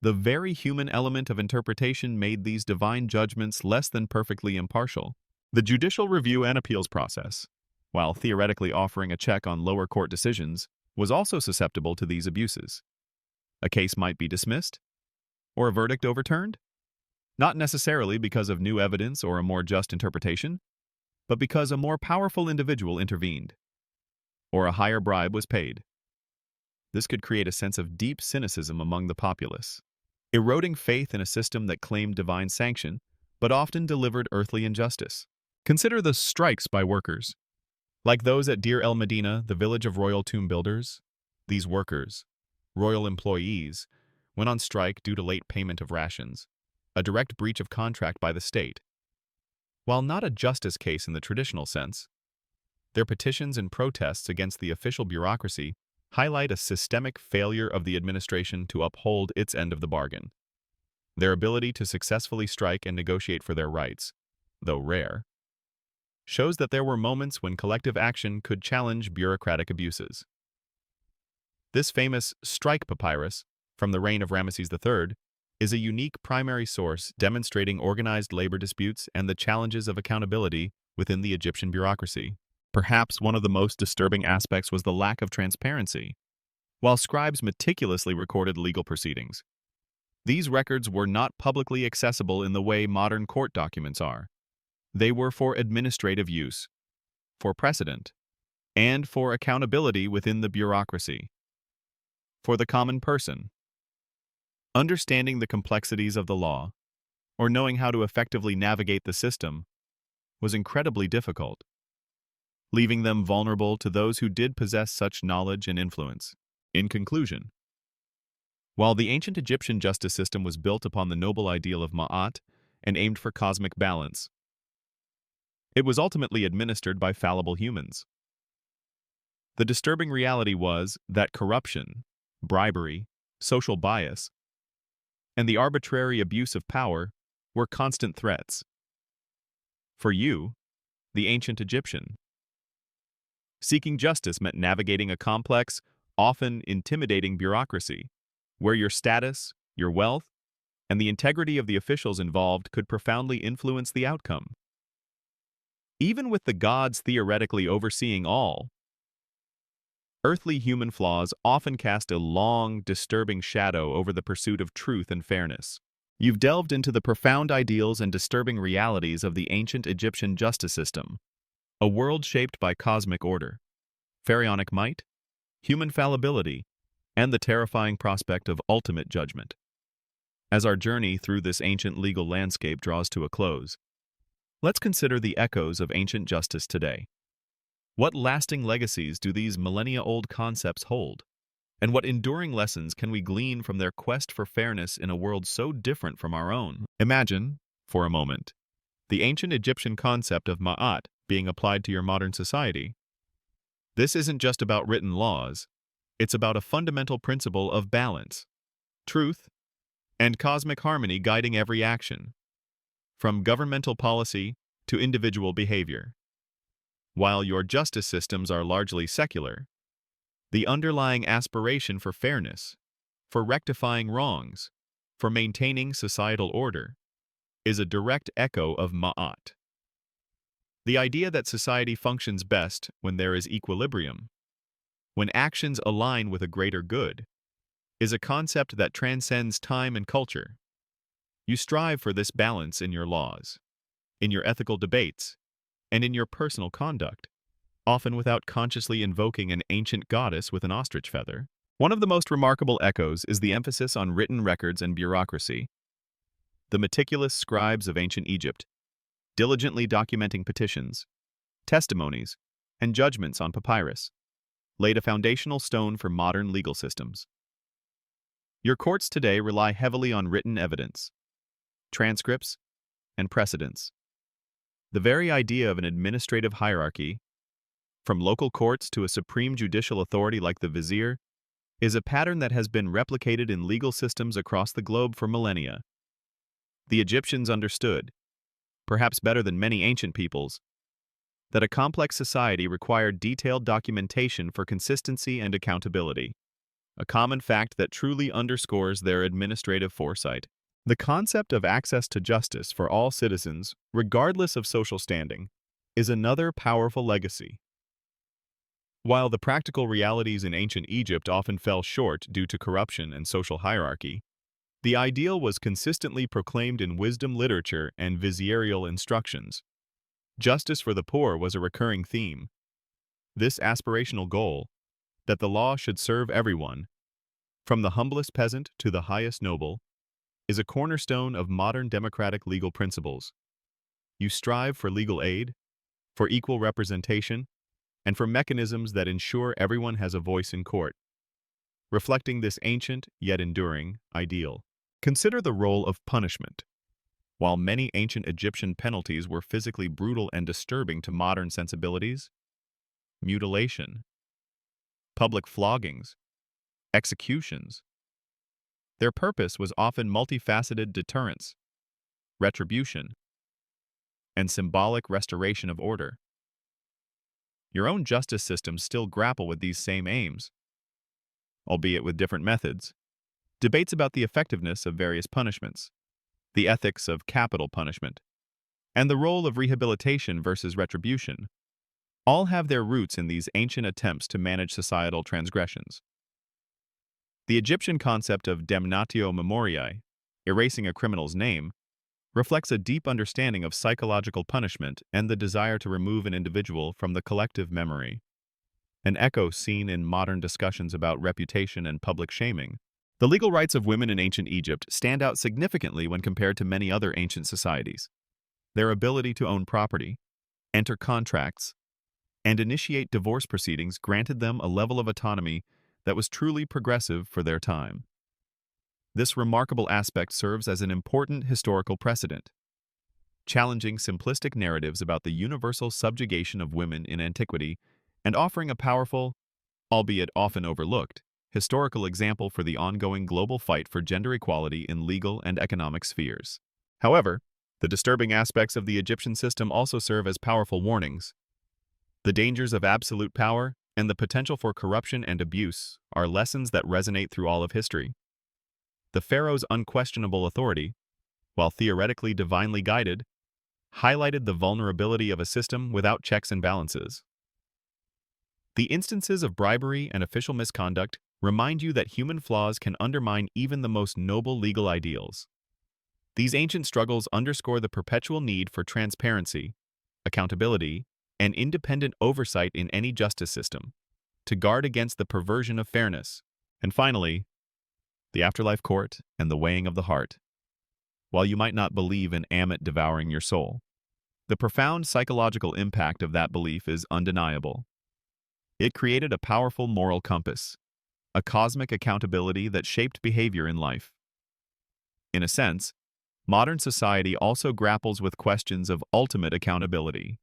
The very human element of interpretation made these divine judgments less than perfectly impartial. The judicial review and appeals process, while theoretically offering a check on lower court decisions, was also susceptible to these abuses. A case might be dismissed, or a verdict overturned, not necessarily because of new evidence or a more just interpretation, but because a more powerful individual intervened, or a higher bribe was paid. This could create a sense of deep cynicism among the populace, eroding faith in a system that claimed divine sanction, but often delivered earthly injustice. Consider the strikes by workers. Like those at Deir el Medina, the village of royal tomb builders, these workers, royal employees, went on strike due to late payment of rations, a direct breach of contract by the state. While not a justice case in the traditional sense, their petitions and protests against the official bureaucracy highlight a systemic failure of the administration to uphold its end of the bargain. Their ability to successfully strike and negotiate for their rights, though rare, shows that there were moments when collective action could challenge bureaucratic abuses. This famous strike papyrus, from the reign of Ramesses III, is a unique primary source demonstrating organized labor disputes and the challenges of accountability within the Egyptian bureaucracy. Perhaps one of the most disturbing aspects was the lack of transparency. While scribes meticulously recorded legal proceedings, these records were not publicly accessible in the way modern court documents are. They were for administrative use, for precedent, and for accountability within the bureaucracy. For the common person, understanding the complexities of the law, or knowing how to effectively navigate the system, was incredibly difficult, leaving them vulnerable to those who did possess such knowledge and influence. In conclusion, while the ancient Egyptian justice system was built upon the noble ideal of Ma'at and aimed for cosmic balance, it was ultimately administered by fallible humans. The disturbing reality was that corruption, bribery, social bias, and the arbitrary abuse of power were constant threats. For you, the ancient Egyptian, seeking justice meant navigating a complex, often intimidating bureaucracy, where your status, your wealth, and the integrity of the officials involved could profoundly influence the outcome. Even with the gods theoretically overseeing all, earthly human flaws often cast a long, disturbing shadow over the pursuit of truth and fairness. You've delved into the profound ideals and disturbing realities of the ancient Egyptian justice system, a world shaped by cosmic order, pharaonic might, human fallibility, and the terrifying prospect of ultimate judgment. As our journey through this ancient legal landscape draws to a close, let's consider the echoes of ancient justice today. What lasting legacies do these millennia-old concepts hold? And what enduring lessons can we glean from their quest for fairness in a world so different from our own? Imagine, for a moment, the ancient Egyptian concept of Ma'at being applied to your modern society. This isn't just about written laws, it's about a fundamental principle of balance, truth, and cosmic harmony guiding every action, from governmental policy to individual behavior. While your justice systems are largely secular, the underlying aspiration for fairness, for rectifying wrongs, for maintaining societal order, is a direct echo of Ma'at. The idea that society functions best when there is equilibrium, when actions align with a greater good, is a concept that transcends time and culture. You strive for this balance in your laws, in your ethical debates, and in your personal conduct, often without consciously invoking an ancient goddess with an ostrich feather. One of the most remarkable echoes is the emphasis on written records and bureaucracy. The meticulous scribes of ancient Egypt, diligently documenting petitions, testimonies, and judgments on papyrus, laid a foundational stone for modern legal systems. Your courts today rely heavily on written evidence, transcripts, and precedents. The very idea of an administrative hierarchy, from local courts to a supreme judicial authority like the vizier, is a pattern that has been replicated in legal systems across the globe for millennia. The Egyptians understood, perhaps better than many ancient peoples, that a complex society required detailed documentation for consistency and accountability, a common fact that truly underscores their administrative foresight. The concept of access to justice for all citizens, regardless of social standing, is another powerful legacy. While the practical realities in ancient Egypt often fell short due to corruption and social hierarchy, the ideal was consistently proclaimed in wisdom literature and vizierial instructions. Justice for the poor was a recurring theme. This aspirational goal, that the law should serve everyone, from the humblest peasant to the highest noble, is a cornerstone of modern democratic legal principles. You strive for legal aid, for equal representation, and for mechanisms that ensure everyone has a voice in court, reflecting this ancient yet enduring ideal. Consider the role of punishment. While many ancient Egyptian penalties were physically brutal and disturbing to modern sensibilities, mutilation, public floggings, executions, their purpose was often multifaceted: deterrence, retribution, and symbolic restoration of order. Your own justice systems still grapple with these same aims, albeit with different methods. Debates about the effectiveness of various punishments, the ethics of capital punishment, and the role of rehabilitation versus retribution all have their roots in these ancient attempts to manage societal transgressions. The Egyptian concept of damnatio memoriae, erasing a criminal's name, reflects a deep understanding of psychological punishment and the desire to remove an individual from the collective memory. An echo seen in modern discussions about reputation and public shaming. The legal rights of women in ancient Egypt stand out significantly when compared to many other ancient societies. Their ability to own property, enter contracts, and initiate divorce proceedings granted them a level of autonomy that was truly progressive for their time. This remarkable aspect serves as an important historical precedent, challenging simplistic narratives about the universal subjugation of women in antiquity and offering a powerful, albeit often overlooked, historical example for the ongoing global fight for gender equality in legal and economic spheres. However, the disturbing aspects of the Egyptian system also serve as powerful warnings. The dangers of absolute power and the potential for corruption and abuse are lessons that resonate through all of history. The pharaoh's unquestionable authority, while theoretically divinely guided, highlighted the vulnerability of a system without checks and balances. The instances of bribery and official misconduct remind you that human flaws can undermine even the most noble legal ideals. These ancient struggles underscore the perpetual need for transparency, accountability, and independent oversight in any justice system, to guard against the perversion of fairness. And finally, the afterlife court and the weighing of the heart. While you might not believe in Amit devouring your soul, the profound psychological impact of that belief is undeniable. It created a powerful moral compass, a cosmic accountability that shaped behavior in life. In a sense, modern society also grapples with questions of ultimate accountability.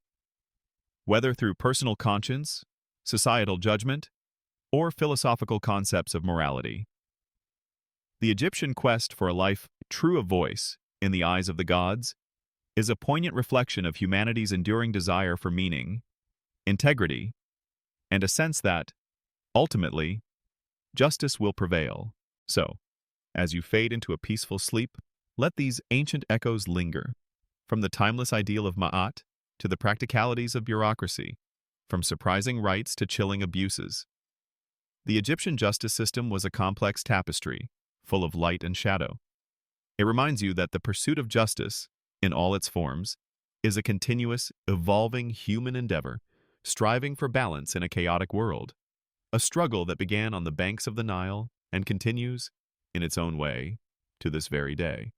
Whether through personal conscience, societal judgment, or philosophical concepts of morality. The Egyptian quest for a life true of voice in the eyes of the gods is a poignant reflection of humanity's enduring desire for meaning, integrity, and a sense that, ultimately, justice will prevail. So, as you fade into a peaceful sleep, let these ancient echoes linger, from the timeless ideal of Ma'at to the practicalities of bureaucracy, from surprising rights to chilling abuses. The Egyptian justice system was a complex tapestry, full of light and shadow. It reminds you that the pursuit of justice, in all its forms, is a continuous, evolving human endeavor, striving for balance in a chaotic world. A struggle that began on the banks of the Nile and continues, in its own way, to this very day.